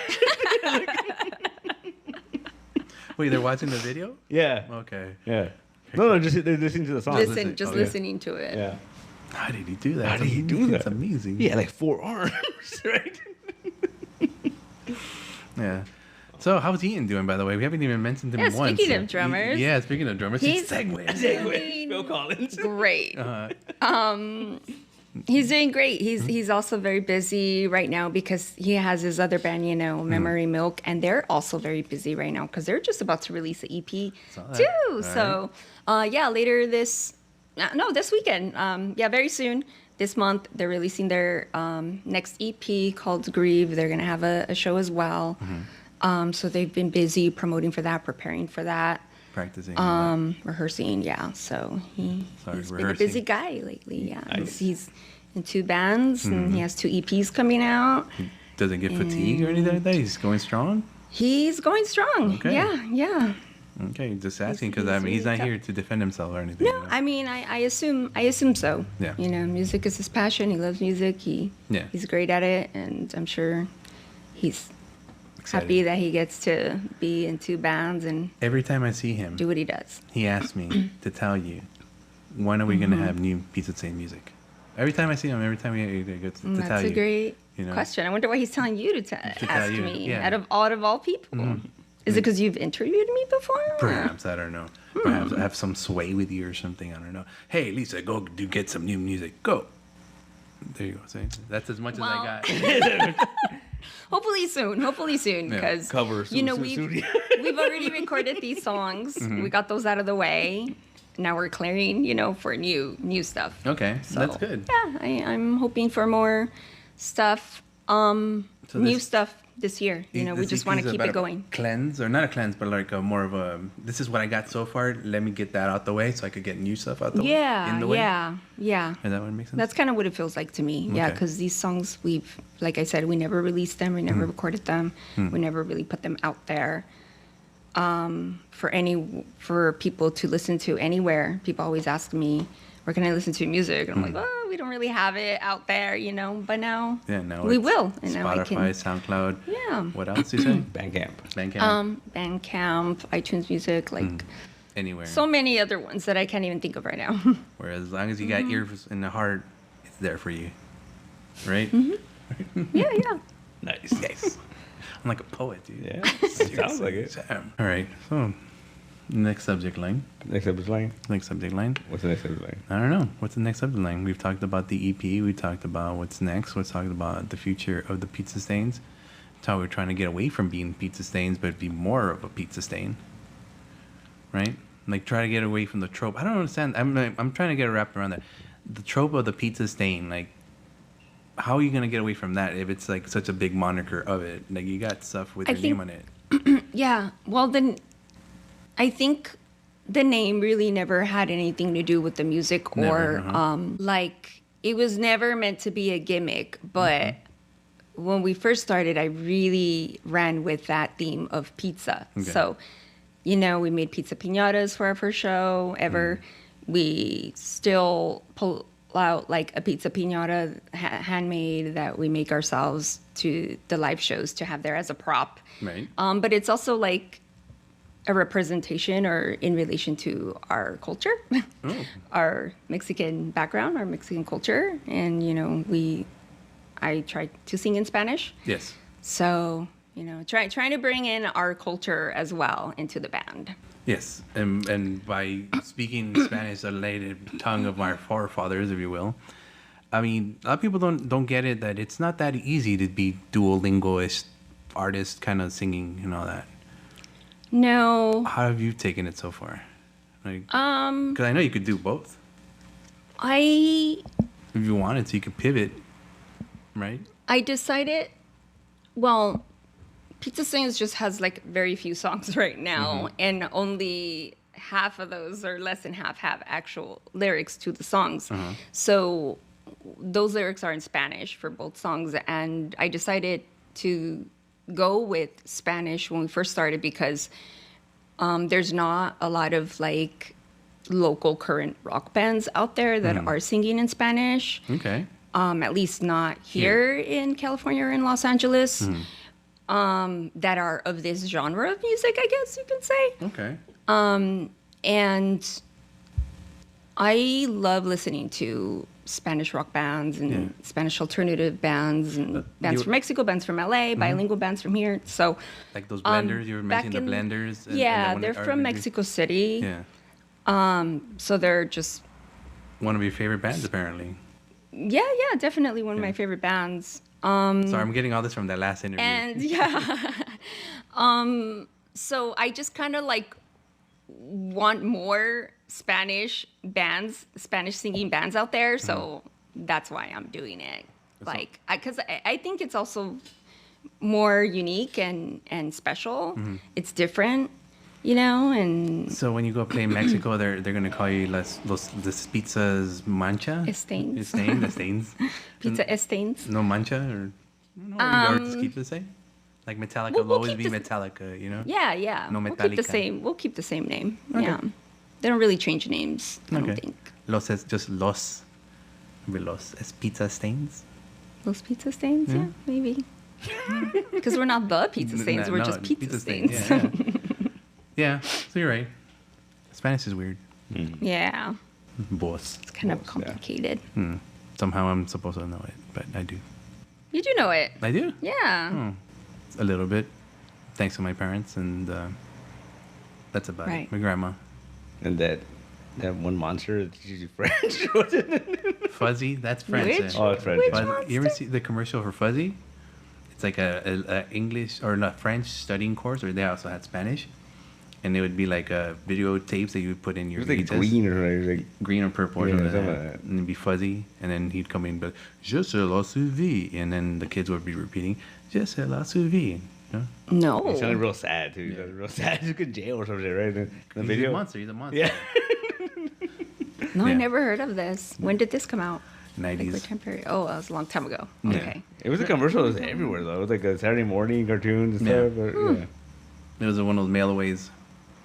Wait, they're watching the video? yeah, Okay. yeah. No, just they're listening to the song. Just Oh, yeah. listening to it. Yeah. How did he do that? How did he do that? It's amazing. He had like 4 arms, right? Yeah. So, how's Ian doing, by the way? We haven't even mentioned him Yeah, once. speaking of drummers. Yeah, speaking of drummers. He's segue. doing Phil Collins. great. Uh, He's doing great. He's also very busy right now because he has his other band, you know, Memory Milk, and they're also very busy right now because they're just about to release an EP Saw that. too. All So, yeah, later this weekend. Yeah, very soon. This month, they're releasing their next EP called Grieve. They're gonna have a show as well. So they've been busy promoting for that, preparing for that. practicing. Rehearsing, yeah. So he's been a rehearsing. busy guy lately. Yeah, Nice. he's in 2 bands and he has 2 EPs coming out. Doesn't get fatigued or anything like that? He's going strong? He's going strong. Okay. Yeah. Okay, just asking because he's he's really not here tough. to defend himself or anything. No, you know? I mean, I assume so. Yeah. You know, music is his passion. He loves music. Yeah. He's great at it, and I'm sure he's Excited. happy that he gets to be in 2 bands and Every time I see him, do what he does. he asks me to tell you, when are we going to have new Pizza Same music? Every time I see him, every time he gets to tell That's you. a great you know. question. I wonder why he's telling you to tell ask you, me yeah. out of all people. Is it because you've interviewed me before? Perhaps, I don't know. Perhaps I have some sway with you or something. I don't know. Hey, Lisa, go get some new music. Go. There you go. See? That's as much as Well, I got. Hopefully soon, Yeah. because Cover you know Sussudio. we've already recorded these songs. We got those out of the way. Now we're clearing, you know, for new stuff. Okay, So, that's good. Yeah, I'm hoping for more stuff, So new this- stuff this year. You know, we This just EP want is to keep about it a going. Cleanse, or not a cleanse, but like a more of a. This is what I got so far. Let me get that out the way, so I could get new stuff out the way. In the way. Yeah. Is that what makes sense? That's kind of what it feels like to me. Yeah, Okay. because these songs, like I said, we never released them, we never recorded them, we never really put them out there. for people to listen to anywhere. People always ask me, where can I listen to music? And I'm like, oh, we don't really have it out there, but now, we will. And Spotify, now I can, SoundCloud. Yeah. What else you say? Bandcamp. Bandcamp, iTunes Music, Anywhere. so many other ones that I can't even think of right now. Whereas as long as you got ears in the heart, it's there for you. Right? Yeah, yeah. Nice. I'm like a poet, dude. Yeah. That sounds like it. All right. So, next subject line. Next subject line. Next subject line. What's the next subject line? I don't know. What's the next subject line? We've talked about the EP. We talked about what's next. We've talked about the future of the pizza stains. It's how we're trying to get away from being pizza stains, but be more of a pizza stain. Right? Like, try to get away from the trope. I don't understand. I'm trying to get wrapped around that. The trope of the pizza stain, like, how are you going to get away from that if it's, like, such a big moniker of it? Like, you got stuff with your name on it. Yeah. Well, then I think the name really never had anything to do with the music or, it was never meant to be a gimmick. But when we first started, I really ran with that theme of pizza. Okay. So, we made pizza piñatas for our first show ever. We still pull out like a pizza piñata handmade that we make ourselves to the live shows to have there as a prop. Right. But it's also like a representation or in relation to our culture, our Mexican background, our Mexican culture. And, I tried to sing in Spanish. Yes. So, trying to bring in our culture as well into the band. Yes, and by speaking Spanish, the native tongue of our forefathers, if you will. I mean, a lot of people don't get it, that it's not that easy to be Duolingo-ish artist kind of singing and all that. No. How have you taken it so far? Like, because I know you could do both. If you wanted to, you could pivot, right? I decided, well, Pizza Stains just has like very few songs right now, and only half of those, or less than half, have actual lyrics to the songs. So those lyrics are in Spanish for both songs, and I decided to go with Spanish when we first started because there's not a lot of like local current rock bands out there that are singing in Spanish. Okay. At least not here in California or in Los Angeles. That are of this genre of music, I guess you can say. Okay. And I love listening to Spanish rock bands and Spanish alternative bands and bands from Mexico, bands from LA, bilingual bands from here. So, like those blenders, you were mentioning the blenders. And they're from Mexico City. Yeah. So they're just one of your favorite bands, apparently. Yeah, definitely one of my favorite bands. Sorry, I'm getting all this from that last interview. And so I just kind of like want more Spanish bands, Spanish singing bands out there. So that's why I'm doing it. Like, because I think it's also more unique and special. It's different, and so when you go play in Mexico, they're gonna call you las pizzas mancha? Estains. Estains. Pizza Estains. No mancha, or or just keep it the same? Like Metallica will always be Metallica, Yeah. No We'll keep the Metallica. same. We'll keep the same name. Okay. Yeah. They don't really change names, I don't think. Los es just los. Los es pizza stains. Those pizza stains? Yeah, maybe. Because we're not the pizza stains, we're just pizza stains. Yeah, so you're right. Spanish is weird. Yeah. Boss. It's kind of complicated. Somehow I'm supposed to know it, but I do. You do know it. I do? Yeah. A little bit. Thanks to my parents, and that's about it. My grandma. And that one monster that teaches you French, wasn't it? Fuzzy? That's French. Which? Oh, it's French. Which Fuzzy. monster? You ever see the commercial for Fuzzy? It's like a English or not French studying course, or they also had Spanish. And it would be like videotapes that you would put in your It was like VHS. green or like Green or purple, or Yeah, something something like like that. that. And it'd be Fuzzy, and then he'd come in and be like, Je sais la suivi, and then the kids would be repeating, Je sais la suivi. No. He sounded real sad too. He sounded real sad. He's in jail or something, right? In the He's video. a monster. He's a monster. Yeah. No, I Yeah. never heard of this. When did this come out? Like 90s. what time period? Oh, that was a long time ago. Yeah. Okay. It was a commercial that was everywhere though. It was like a Saturday morning cartoons and Yeah. stuff. But, It was one of those mail-aways.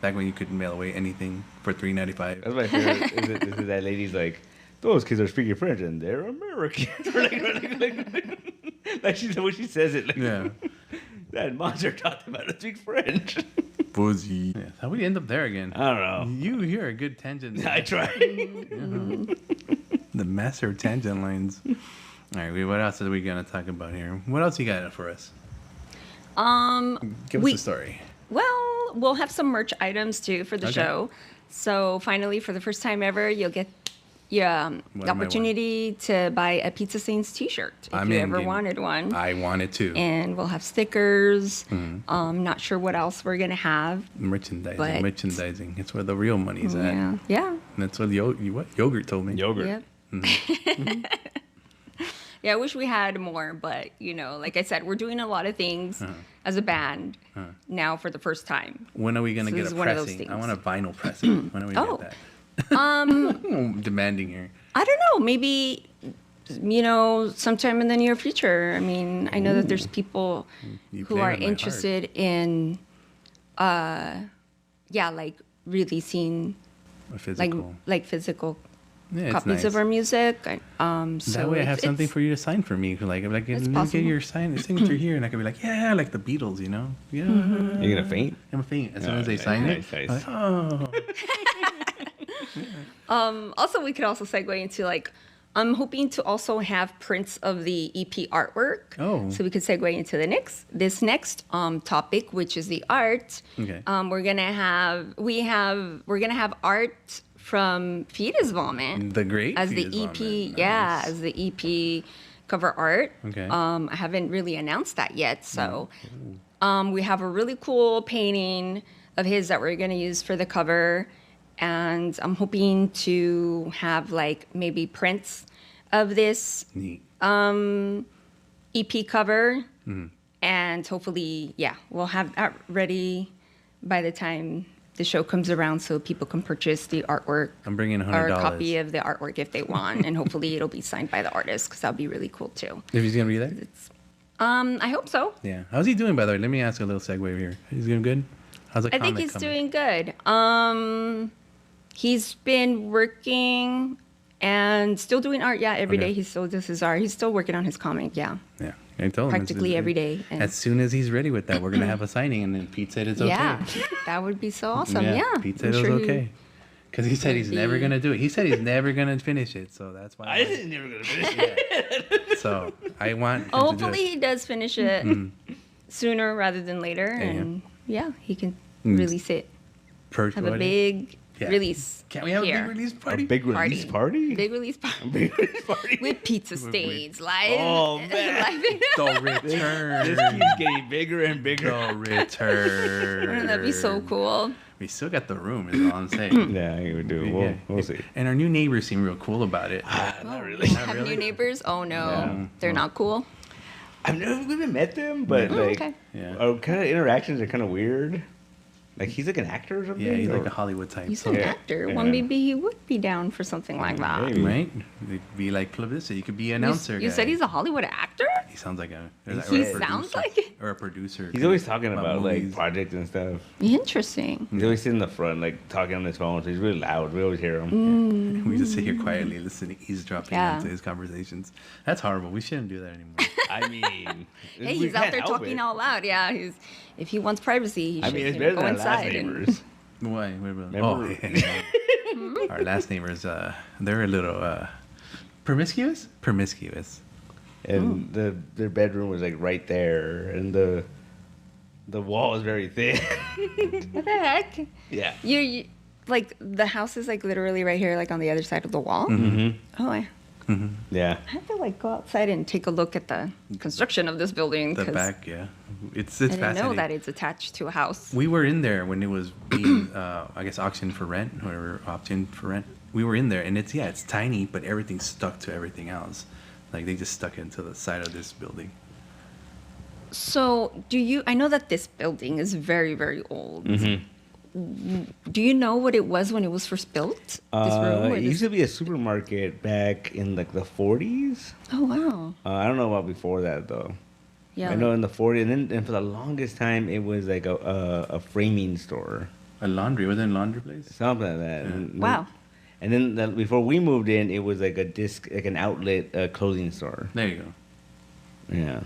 Back when you could mail away anything for $3.95. That's my favorite. Is that lady's like, those kids are speaking French and they're American. Like she, when she says it, like, Yeah. that monster taught them how to speak French. Fuzzy. Yeah. How we end up there again? I don't know. You're a good tangent. I tried. The master of tangent lines. All right, what else are we gonna talk about here? What else you got for us? Give us a story. Well, we'll have some merch items too for the Okay. show. So finally, for the first time ever, you'll get the opportunity to buy a Pizza Saints T-shirt if you ever wanted one. I wanted to. And we'll have stickers. Not sure what else we're gonna have. Merchandising. Merchandising. It's where the real money's at. Yeah, yeah. And that's what yogurt told me. Yogurt. Yep. Yeah, I wish we had more, but like I said, we're doing a lot of things as a band now for the first time. When are we gonna So get this a is one of those pressing? I things. want a vinyl pressing. When are we Oh. get that? I'm demanding here. I don't know, maybe sometime in the near future. I mean, I know that there's people You who play are with my interested in like releasing A physical. like physical Yeah, it's copies nice. of our music. So That way I have something for you to sign for me. Like let me get possible. your signature here, and I can be like, yeah, like the Beatles, Yeah. You're gonna faint? I'm a faint. As soon Oh, as they nice, sign nice, it, nice. I'm like, oh. Also, we could also segue into I'm hoping to also have prints of the EP artwork. Oh. So we could segue into this next topic, which is the art. Okay. We're gonna have art from Fetus Vomit The great as the Fetus EP. Vomit. Yeah, Nice. as the EP cover art. Okay. I haven't really announced that yet, so we have a really cool painting of his that we're gonna use for the cover, and I'm hoping to have maybe prints of this Neat. EP cover, Mm-hmm. and hopefully, we'll have that ready by the time the show comes around, so people can purchase the artwork. I'm bringing or a $100. copy of the artwork if they want, and hopefully it'll be signed by the artist, because that'll be really cool too. If he's gonna be there. I hope so. Yeah. How's he doing, by the way? Let me ask a little segue here. He's doing good. How's the I think comic he's coming? doing good. He's been working and still doing art. Yeah, every Okay. day he still does his art. He's still working on his comic. Yeah, Yeah. I told him practically every day. And As soon as he's ready with that, we're gonna have a signing, and then Pete said it's okay. yeah, that would be so awesome. Yeah, Pete said I'm it was sure he- okay. Because he said he's never He- gonna do it. He said he's never gonna finish it, so that's why. I didn't never gonna finish it. So I want. Him Oh, to do hopefully it. he does finish it sooner rather than later, and he can release it. Perch Have a party. big Yeah. release. Can't we have here. a big release A party? big release party? Big release party. Big release party? With pizza stains, live. Oh, man. The return. This keeps getting bigger and bigger. The return. That'd be so cool. We still got the room, is all I'm saying. Yeah, we do. Yeah. We'll see. And our new neighbors seem real cool about it. Not really. We have really? new neighbors. Oh no, Yeah. they're not cool. I've never even met them, but okay. Yeah. our kind of interactions are kind of weird. Like he's like an actor or something. Yeah, he's like or- a Hollywood type. He's so- an Yeah. actor. Yeah. Well, maybe he would be down for something like that. Maybe. Right? It'd be like publicity. You could be an announcer. You guy. said he's a Hollywood actor? He sounds like a. He sounds like it. Or a producer. He's always talking about like movies. projects and stuff. Interesting. He's always sitting in the front, like talking on his phone. So he's really loud. We always hear him. We just sit here quietly listening, eavesdropping Yeah. into his conversations. That's horrible. We shouldn't do that anymore. I mean, Hey, we he's out can't there help talking it. out loud. Yeah, if he wants privacy, he I should mean, it's go better than our last inside. neighbors. Why? What about? Remember- Oh, yeah. Our last neighbors, they're a little promiscuous. Promiscuous. And their bedroom was like right there, and the wall is very thin. What the heck? Yeah. You like the house is like literally right here, like on the other side of the wall. Mm-hmm. Oh, I Yeah. have to like go outside and take a look at the construction of this building. The 'cause back, yeah. It's I didn't fascinating. know that it's attached to a house. We were in there when it was being, I guess, auctioned for rent, or optioned for rent. We were in there, and it's tiny, but everything's stuck to everything else. Like they just stuck it into the side of this building. So, I know that this building is very, very old. Do you know what it was when it was first built? This room? Or It used to be a supermarket back in like the 40s. Oh, wow. I don't know about before that though. Yeah. I know in the 40s, and for the longest time, it was like a framing store. A laundry. Was it a laundry place? Something like that. Yeah. Wow. And then before we moved in, it was like an outlet clothing store. There you go. Yeah.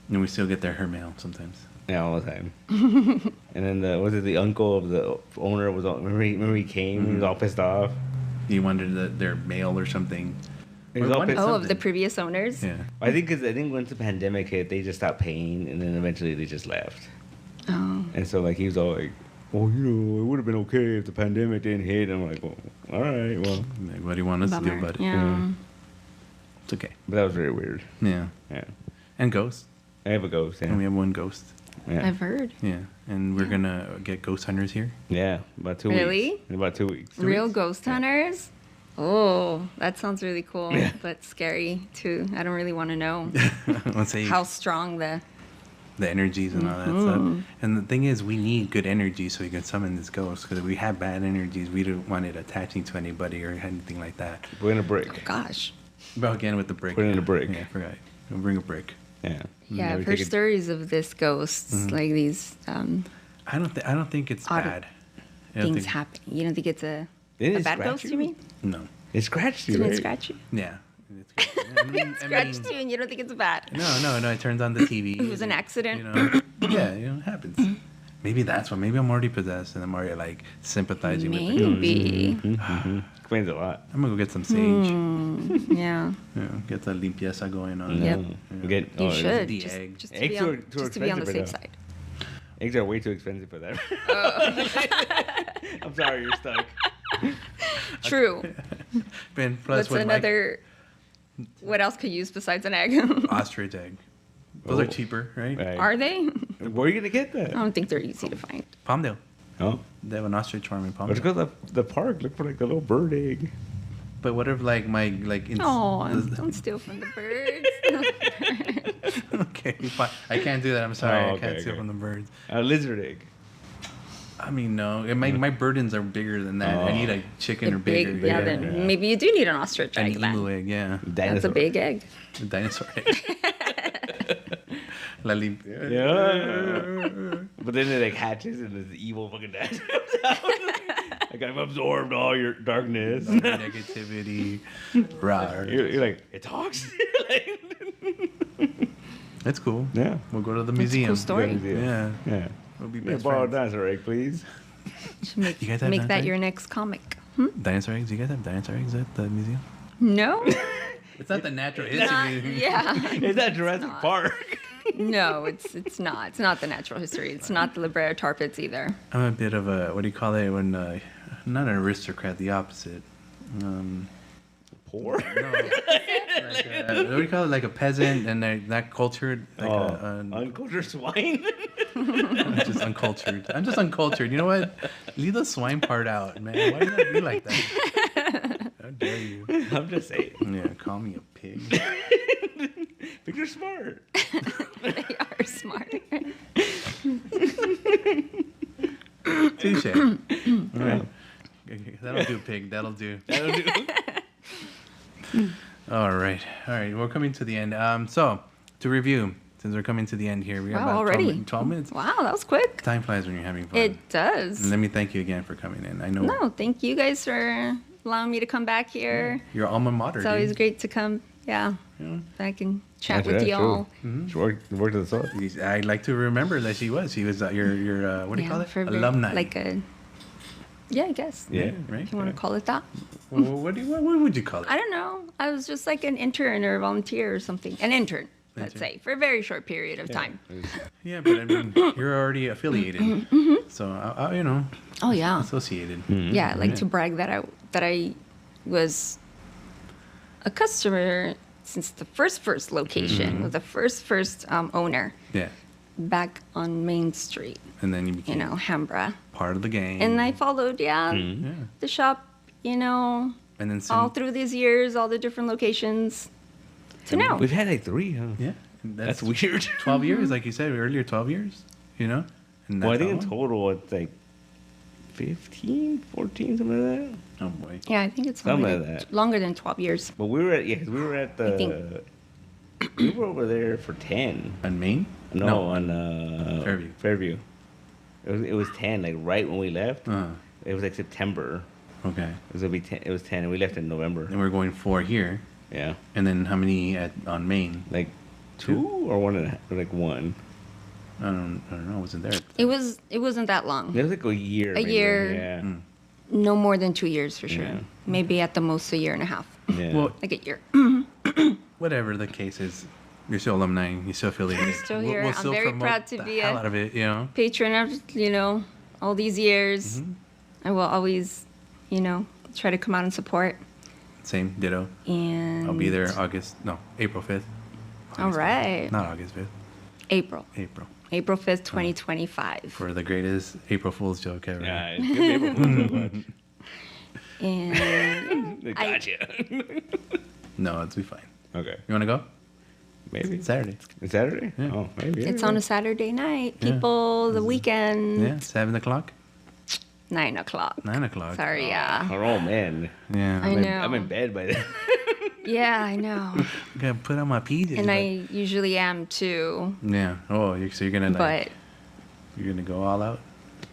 And we still get their mail sometimes. Yeah, all the time. And then the uncle of the owner was all, remember he came, he was all pissed off. You wanted their mail or something. He was Or all wanted pissed. Oh, of something. the previous owners? Yeah. I think once the pandemic hit, they just stopped paying, and then eventually they just left. Oh. And so like he was all like, "Well, it would have been okay if the pandemic didn't hit." And I'm like, "Well, all right, well." Like, what do you want us to do Bummer. about it? Yeah. It's okay. But that was very weird. Yeah. Yeah. And ghosts. I have a ghost. And we Yeah. have one ghost. Yeah. I've heard. Yeah. And we're going to get ghost hunters here. Yeah. About 2 Really? weeks. In about 2 weeks. Real weeks? ghost hunters? Oh, that sounds really cool, Yeah. but scary too. I don't really want to know Let's say how strong the. the energies and all that stuff. And the thing is, we need good energy so we can summon this ghost. Because if we have bad energies, we don't want it attaching to anybody or anything like that. Put in a brick. Gosh. But again, with the brick. Put it in a brick. Yeah, I forgot. We'll bring a brick. Yeah. Yeah, we I've heard take it- stories of this ghosts, like these I don't think it's Odd bad. I don't things think- happen. You don't think it's a Didn't it bad scratch ghost, you? you mean? No. It scratched you, Didn't right? it scratch you? Yeah. I Scratched you and you don't think it's bad? No. It turns on the TV. It was an accident? You know, yeah, it happens. Maybe that's what. Maybe I'm already possessed and I'm already like sympathizing with the ghost. Maybe. Explains a lot. I'm gonna go get some sage. Yeah. Yeah, get the limpieza going on. Yep. We get, You oh, should. the Just, egg. just to Eggs be on, are too just to be on the safe expensive side. Eggs are way too expensive for that. I'm sorry, you're stuck. True. Ben, plus What's what another... What else could you use besides an egg? ostrich egg. Those Oh. are cheaper, right? Right. Are they? Where are you gonna get that? I don't think they're easy to find. Palmdale. Oh, They have an ostrich farm in let's Palmdale. go to the park. Look for like a little bird egg. But what if like my like? Oh, don't steal from the birds. Okay, fine. I can't do that. I'm sorry. Oh, I can't okay, steal okay. from the birds. A lizard egg. I mean, no. My burdens are bigger than that. I need a chicken The or bigger. big, yeah, then maybe you do need an ostrich An egg emu then. egg, yeah. That's Dinosaur. a big egg. A dinosaur egg. La limpia. Yeah. But then it like hatches and this evil fucking dinosaur comes out. Like I've absorbed all your darkness. Negativity. Rawr. You're like, it talks. That's cool. Yeah. We'll go to the That's a museum. cool story. Yeah. Yeah. We'll be Yeah, best borrow a friends. dinosaur egg, please. Should make, You guys have make dinosaur that eggs? your next comic. Dinosaur eggs? You guys have dinosaur eggs at the museum? No? It's not the natural Not, history. yeah. Is that Jurassic not. Park? No, it's not. It's not the natural history. It's not the Library Tar Pits either. I'm a bit of a, what do you call it when, not an aristocrat, the opposite. Poor? No. Like what do you call it? Like a peasant and they're not cultured? Like Uncultured swine? I'm just uncultured. I'm just uncultured. You know what? Leave the swine part out, man. Why do you not be like that? How dare you? I'm just saying. Yeah, call me a pig. But you're smart. They are smart. Touche. All right. That'll do, pig. That'll do. That'll do. All right. All right. We're coming to the end. So, to review, since we're coming to the end here, we have Wow, about already? 12 minutes. Wow, that was quick. Time flies when you're having fun. It does. And let me thank you again for coming in. I know No, thank you guys for allowing me to come back here. your alma mater. It's always dude. great to come, back and chat with That's y'all. true. She worked at the source. I like to remember that she was. She was your what do you call it? for a bit, Alumni. Like a, yeah, I guess. Yeah. Right. If you want to call it that. Well, what would you call it? I don't know. I was just like an intern or a volunteer or something. An intern, let's Intern. say, for a very short period of time. Yeah, but I mean, you're already affiliated, so I, you know, Oh yeah. associated. Yeah, I like to brag that I was a customer since the first location with the first owner Yeah, back on Main Street, and then you you became know, Hambra. part of the gang. And I followed, yeah, the shop, you know, and then soon, all through these years, all the different locations to now. We've had like 3, huh? yeah, That's weird. 12 years, like you said earlier, 12 years. You know, and Well, I that's think in how long? total it's like 15, 14, something like that. Oh boy. Yeah, I think it's Something longer, like than, that. longer than 12 years. But we were at, 'cause we were at I think- the, we were over there for 10. On Maine? No, on Fairview. Fairview. It was 10, like right when we left. Uh, It was like September. okay. It was 10, and we left in November. And we're going 4 here. Yeah, And then how many on Main? like 2 or 1.5, or like 1. I don't know. I wasn't there. It wasn't that long. It was like a year. maybe, year. Yeah. No more than 2 years for sure. Yeah. Maybe at the most a year and a half. Yeah. Well, Like a year. whatever the case is, you're still alumni. You're still affiliated. I'm still here. I'm still very promote proud to the be hell a out of it. You know. Patron of, all these years. I will always, try to come out and support. Same. Ditto. And I'll be there April 5th. All right. Not August 5th. April. April 5th, 2025. For the greatest April Fool's joke ever. Yeah, it's good paper. And They got you. No, it'll be fine. Okay. You want to go? Maybe. It's Saturday. It's Saturday? Yeah. Oh, maybe. it's on a Saturday night. Yeah. People, the weekend, Yeah, 7 o'clock? 9 o'clock. 9 o'clock. Sorry, yeah. Oh, man. Yeah. I know. I'm in bed by then. Yeah, I know. Gotta put on my PJs. And I usually am too. Yeah. Oh, so you're gonna But you're gonna go all out.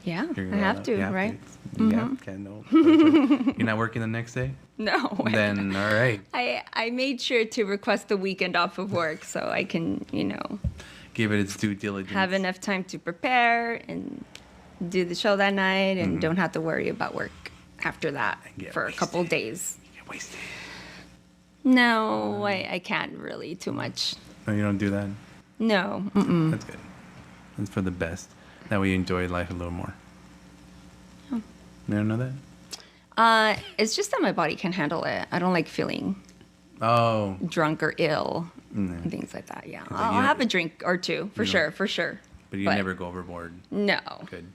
yeah, You're I gonna have all to, out? You right? Yeah. Can't no. You're not working the next day. No. Then all right. I made sure to request the weekend off of work so I can, Give it its due diligence. have enough time to prepare and do the show that night and don't have to worry about work after that get for a couple wasted. days. Get wasted. No, I can't really too much. No, you don't do that. No. Mm-mm. That's good. That's for the best. That way you enjoy life a little more. Oh. You don't know that? It's just that my body can handle it. I don't like feeling Oh. drunk or ill No. and things like that. Yeah, you I'll don't- have a drink or two for sure, for sure. But you never go overboard. No, Good.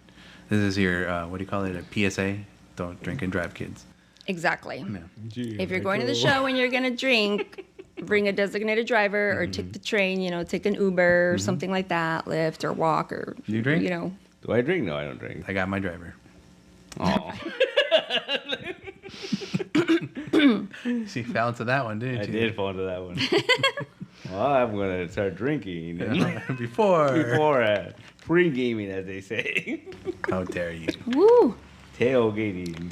This is your, what do you call it? A PSA? Don't drink and drive, kids. exactly. No. If you're going to the show and you're gonna drink, bring a designated driver or take the train. Take an Uber or something like that, Lyft or walk or You drink? Do I drink? No, I don't drink. I got my driver. Oh, She fell into that one, didn't I you? did fall into that one. Well, I'm going to start drinking Before. pre-gaming, as they say. How dare you? Woo! Tailgating.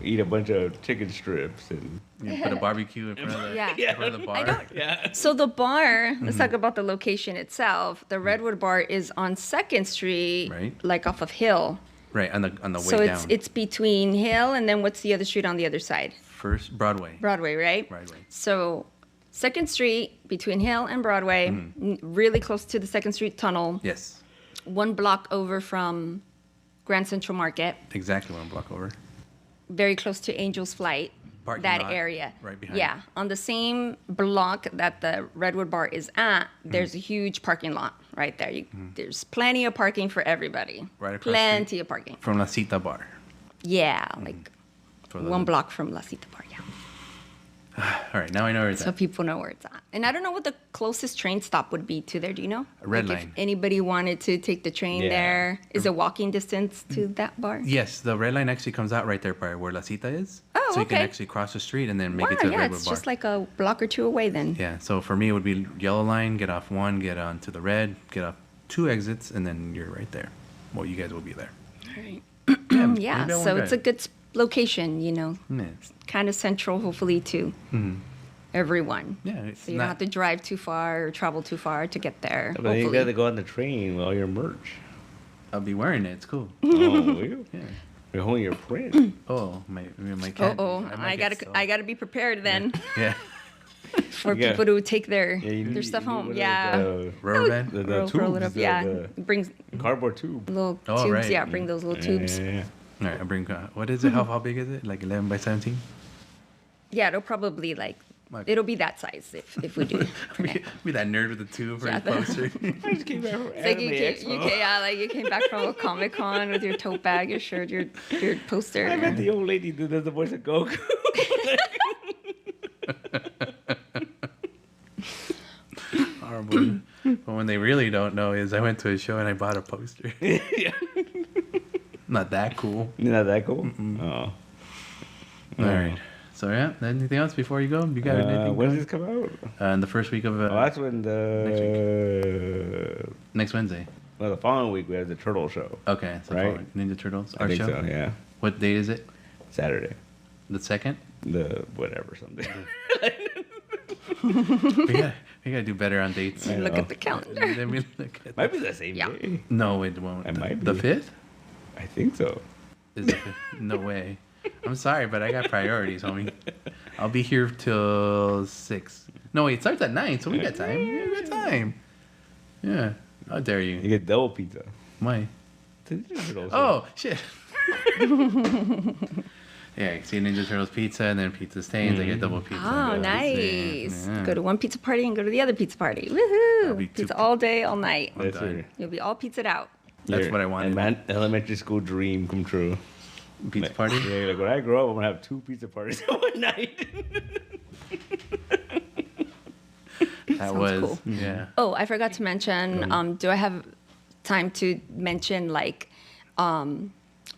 Eat a bunch of chicken strips and You put a barbecue in front of the, Yeah. in front of the bar. I don't- yeah. So the bar, let's talk about the location itself. The Redwood Bar is on 2nd Street, Right. like off of Hill. Right, on the way So down. it's between Hill and then what's the other street on the other side? First, Broadway. Broadway, right? Broadway. So 2nd Street between Hill and Broadway, really close to the 2nd Street tunnel, Yes. 1 block over from Grand Central Market, Exactly 1 block over. very close to Angel's Flight, Parking that lot area. right behind. Yeah, on the same block that the Redwood Bar is at, there's a huge parking lot right there. There's plenty of parking for everybody. Right across the Plenty street. of parking. From La Cita Bar. Yeah, like For the- 1 block from La Cita Bar, yeah. All right, now I know where it's So at. people know where it's at. And I don't know what the closest train stop would be to there. Do you know? A red Like line. If anybody wanted to take the train Yeah. there, is it walking distance to that bar? Yes, the red line actually comes out right there by where La Cita is. Oh, So you can okay. actually cross the street and then make Wow, it to the yeah, Redwood it's Bar. just like a block or two away then. Yeah, so for me it would be yellow line, get off 1, get onto the red, get off 2 exits, and then you're right there. Well, you guys will be there. Yeah, maybe I so won't it's a drive. good location, Yeah, kind of central, hopefully, to everyone. yeah it's So you don't have to drive too far or travel too far to get there. But then you got to Hopefully. go on the train with all your merch. I'll be wearing it. It's cool. Oh, will you? Yeah. You're holding your print. Oh, my cat. I gotta be prepared then Yeah. for Yeah. people to take their Yeah, you their need- stuff you need home. one of Yeah, those, Rubber band. the roll it tubes, up. Yeah, the brings cardboard tube. little Oh, tubes. right. Yeah, bring those little tubes. Yeah. All right, I'll bring. What is it? How big is it? Like 11 by 17? Yeah, it'll probably it'll be that size if we do it. for now. Be that nerd with the tube for Yeah, his poster. I just came back from It's like Anime Expo. like you came back from a Comic Con with your tote bag, your shirt, your poster. I met the old lady that does the voice of Goku. Horrible. But when they really don't know is I went to a show and I bought a poster. Yeah. Not that cool. Not that cool? Oh. All right. So yeah, anything else before you go? You got anything? When does this come out? In the first week of That's when the next Wednesday. Well, the following week we have the Turtle Show. Okay, so right? Ninja Turtles. I Our think show. so. Yeah. What date is it? Saturday. The 2nd. The whatever something. we gotta do better on dates. Look at the calendar. Let me look at. Might be the same Yeah. day. No, it won't. It might The be. 5th. I think so. Is the 5th? No way. I'm sorry, but I got priorities, homie. I'll be here till 6. No, wait, it starts at 9, so we got time. We got time. Yeah. How dare You you? get double pizza. Why? It's a Ninja Turtle show. Oh, shit. Yeah, you see Ninja Turtles pizza and then pizza stains. I get double pizza. Oh, Yeah. nice. Yeah. Go to one pizza party and go to the other pizza party. That'll be Woohoo! two Pizza all day, all night. That's done. your, You'll be all pizzaed out. That's what I wanted. Elementary school dream come true. Pizza party? Yeah, like when I grow up, I'm gonna have 2 pizza parties in one night. That Sounds was, cool. yeah. Oh, I forgot to mention, do I have time to mention, like,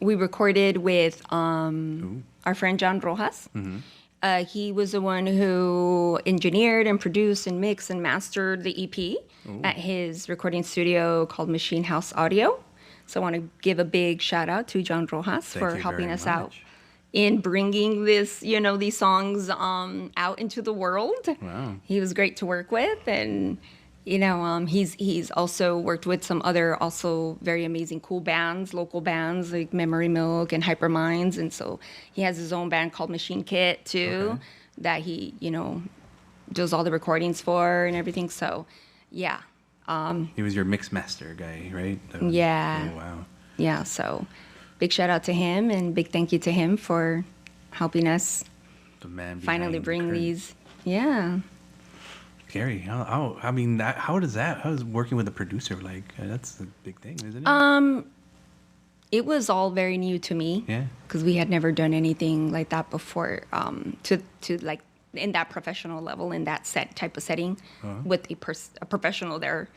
we recorded with our friend John Rojas. He was the one who engineered and produced and mixed and mastered the EP at his recording studio called Machine House Audio. So I want to give a big shout out to John Rojas Thank for you helping very us out much. in bringing this, these songs out into the world. Wow. He was great to work with, and he's also worked with some other also very amazing cool bands, local bands like Memory Milk and Hyperminds, and so he has his own band called Machine Kit too, Okay. that he does all the recordings for and everything. So yeah, He was your mix master guy, right? Yeah. Oh, wow. yeah. So big shout out to him and big thank you to him for helping us The man finally behind the bring curtain. these. Yeah. Gary, how is working with a producer like? That's a big thing, isn't it? It was all very new to me. Yeah. Because we had never done anything like that before. To like in that professional level, in that type of setting, with a professional there,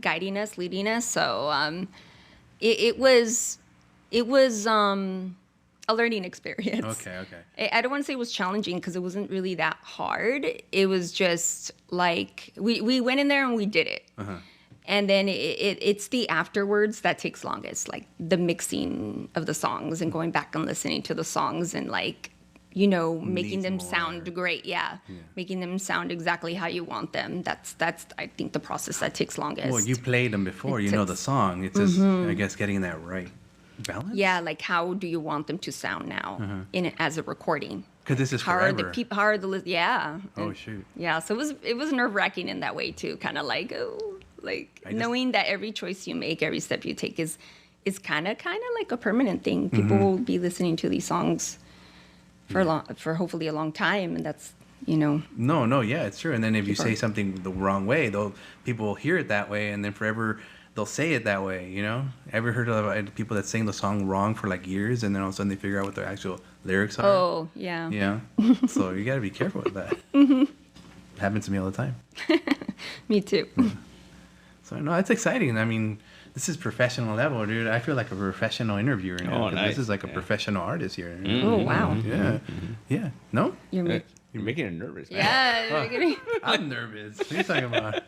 guiding us, leading us. So it was a learning experience. Okay. I don't want to say it was challenging because it wasn't really that hard. It was just like we went in there and we did it. And then it's the afterwards that takes longest, like the mixing of the songs and going back and listening to the songs and like, making Needs them more. sound great. Yeah. Making them sound exactly how you want them. That's I think the process that takes longest. Well, you played them before. It You know takes- the song. It's just, I guess, getting that right balance. Yeah, like how do you want them to sound now as a recording? Because this is How are forever. the people? How are the yeah? Oh, And- shoot. Yeah, so it was nerve wracking in that way too. Kind of like knowing that every choice you make, every step you take is kind of like a permanent thing. People will be listening to these songs for hopefully a long time, and that's No, yeah, it's true. And then if you People say are- something the wrong way, people will hear it that way, and then forever they'll say it that way. Ever heard of people that sing the song wrong for like years, and then all of a sudden they figure out what the actual lyrics are? oh yeah. Yeah. So you got to be careful with that. Happens to me all the time. Me too. So no, it's exciting. I mean, this is professional level, dude. I feel like a professional interviewer now. Oh, 'cause nice. This is like a Yeah. professional artist here. Oh wow. Yeah. Yeah. No? You're You're making it nervous. Man. yeah. you're getting- I'm nervous. What are you talking about?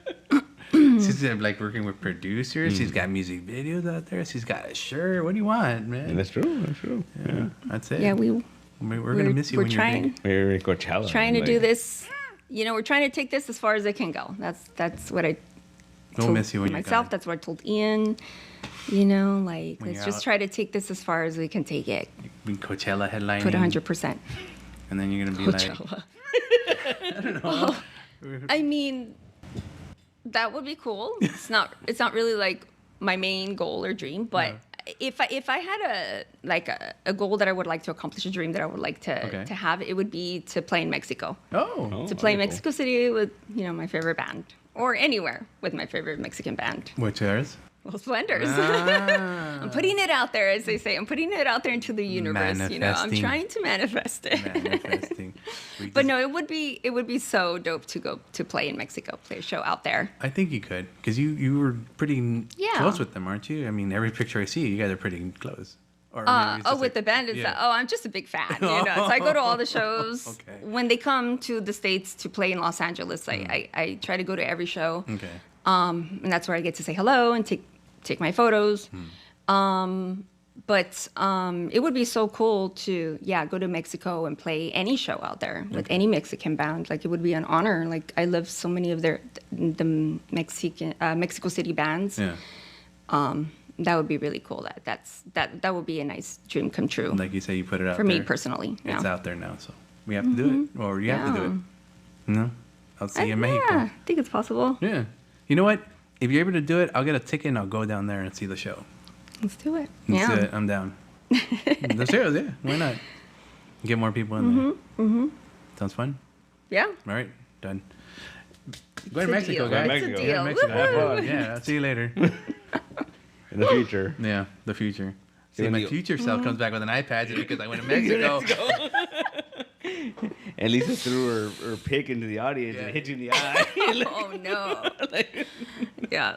She's like working with producers. She's got music videos out there. She's got a shirt. What do you want, man? That's true. That's true. Yeah, that's it. yeah, We're gonna miss you we're when trying. you're big. We're at Coachella. Trying to like, do this. We're trying to take this as far as it can go. That's what I We'll told miss you when you're myself. gone. That's what I told Ian. When Let's you're just out. try to take this as far as we can take it. When Coachella headlining. Put 100%. And then you're gonna be like, Coachella. I don't know. I mean, that would be cool. It's not really like my main goal or dream, but if I had a goal that I would like to accomplish, a dream that I would like Okay. to have, it would be to play in Mexico. Oh. To play in wonderful. Mexico City with my favorite band, or anywhere with my favorite Mexican band. Which ours? Los Splendors. Ah. I'm putting it out there, as they say. I'm putting it out there into the universe. I'm Manifesting. trying to manifest it. Manifesting. But no, it would be so dope to go to play in Mexico, play a show out there. I think you could, because you were pretty Yeah. close with them, aren't you? I mean, every picture I see, you guys are pretty close. Or maybe it's just with the band, it's yeah. I'm just a big fan. You know, so I go to all the shows. Okay. When they come to the States to play in Los Angeles, I try to go to every show. Okay. And that's where I get to say hello and take my photos. But it would be so cool to go to Mexico and play any show out there with any Mexican band. Like, it would be an honor. Like, I love so many of the Mexico City bands. Yeah. That would be really cool. That would be a nice dream come true. Like you say, you put it out for there. me personally. It's out there now, so we have to do it, or you have to do it. No, I'll see you in Mexico. Yeah, I think it's possible. Yeah. You know what? If you're able to do it, I'll get a ticket and I'll go down there and see the show. Let's do it. Let's do it. I'm down. Let's do it. Yeah. Why not? Get more people in there. Sounds fun. Yeah. All right. Done. Go to It's a Mexico, deal. guys. It's a Mexico. deal. Go to Mexico. Have Woohoo. fun. Yeah. I'll see you later. In the future. Yeah. The future. See, when my you- future self comes back with an iPad just because I went to Mexico. And Lisa threw her pick into the audience and hit you in the eye. Oh no. Yeah.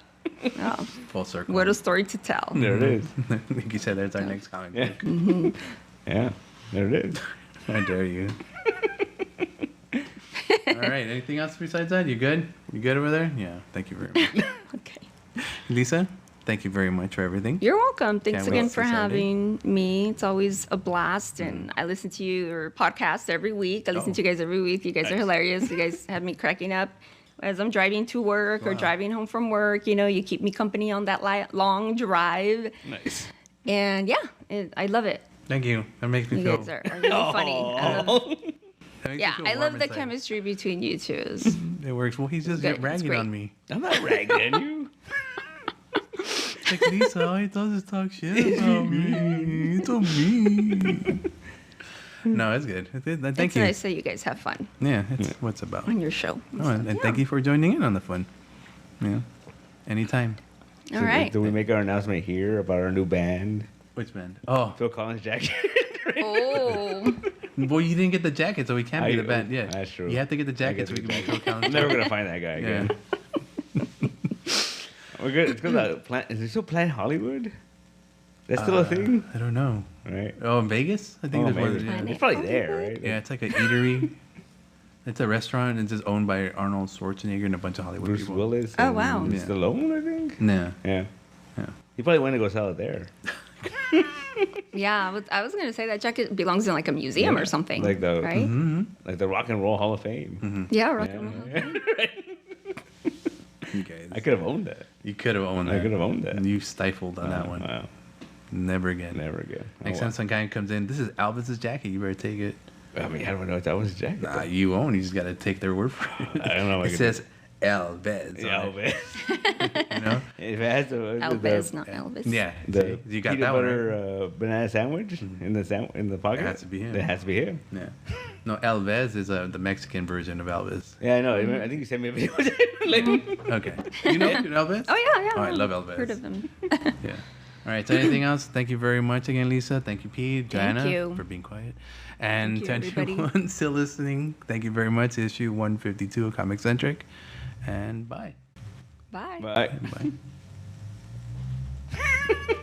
Oh, Full circle. what a story to tell. There it is. Like you said, there's our next comic book. Yeah, there it is. I dare you. All right. Anything else besides that? You good? You good over there? Yeah. Thank you very much. Okay. Lisa, thank you very much for everything. You're welcome. Thanks Can't wait again to for see Saturday. having me. It's always a blast, and I listen to your podcast every week. I listen to you guys every week. You guys are hilarious. You guys have me cracking up as I'm driving to work or driving home from work. You know, you keep me company on that long drive, Nice. and I love it. Thank you. That makes me You feel. guys are really funny. I love, that makes me yeah, feel I warm love the inside. chemistry between you two. It works. Well, he's just Good. It's ragging great. on me. I'm not ragging on you. Like, Lisa, all he does is talk shit about me. It's so mean. No, it's good. Thank It's you. nice that you guys have fun Yeah, it's what's about. on your show. Oh, and thank you for joining in on the fun. Yeah, anytime. All right. Do we make our announcement here about our new band? Which band? Oh, Phil Collins jacket. Oh, well, you didn't get the jacket, so we can't be the band. Yeah, That's true. You have to get the I jacket guess so we we can can. make Phil Collins. I'm never gonna find that guy again. We're good. It's because is it still Planet Hollywood? That's still a thing, I don't know. right? Oh, in Vegas? I think Oh, there's one. maybe. Yeah. Planet It's probably there, right? Yeah, it's like an eatery. It's a restaurant. It's just owned by Arnold Schwarzenegger and a bunch of Hollywood Bruce people. Willis. Oh, and wow. Yeah. Stallone, I think. Nah. Yeah. Yeah. He probably went to go sell it there. yeah. I was gonna say that jacket belongs in like a museum Yeah, or something, like the- right? Like the Rock and Roll Hall of Fame. Yeah, rock Yeah. and roll. You guys. I could have owned that. You could have owned that. I could have owned that. You stifled on that one. Wow. Never again. Never again. Next time some guy comes in, this is Elvis's jacket. You better take it. I mean, I don't know if that was a jacket. Nah, you own. You just got to take their word for it. I don't know. It says Elvis. Yeah, on it, man. you know? If it has Elvis, not Elvis. Yeah. the see? You got peanut that one. butter Right? banana sandwich in the pocket. It has to be him. It has to be him. Yeah. No, Elvis is the Mexican version of Elvis. Yeah, I know. I think you sent me a video. Like, Okay. You know Elvis? Oh yeah, yeah. Oh, I love Elvis. Heard of him. Yeah. All right. So anything else? Thank you very much again, Lisa. Thank you, Pete, Joanna, you. for being quiet. And Thank to you, everybody. everyone still listening, thank you very much. Issue 152 of ComiCentric. And bye. Bye. Bye. Bye.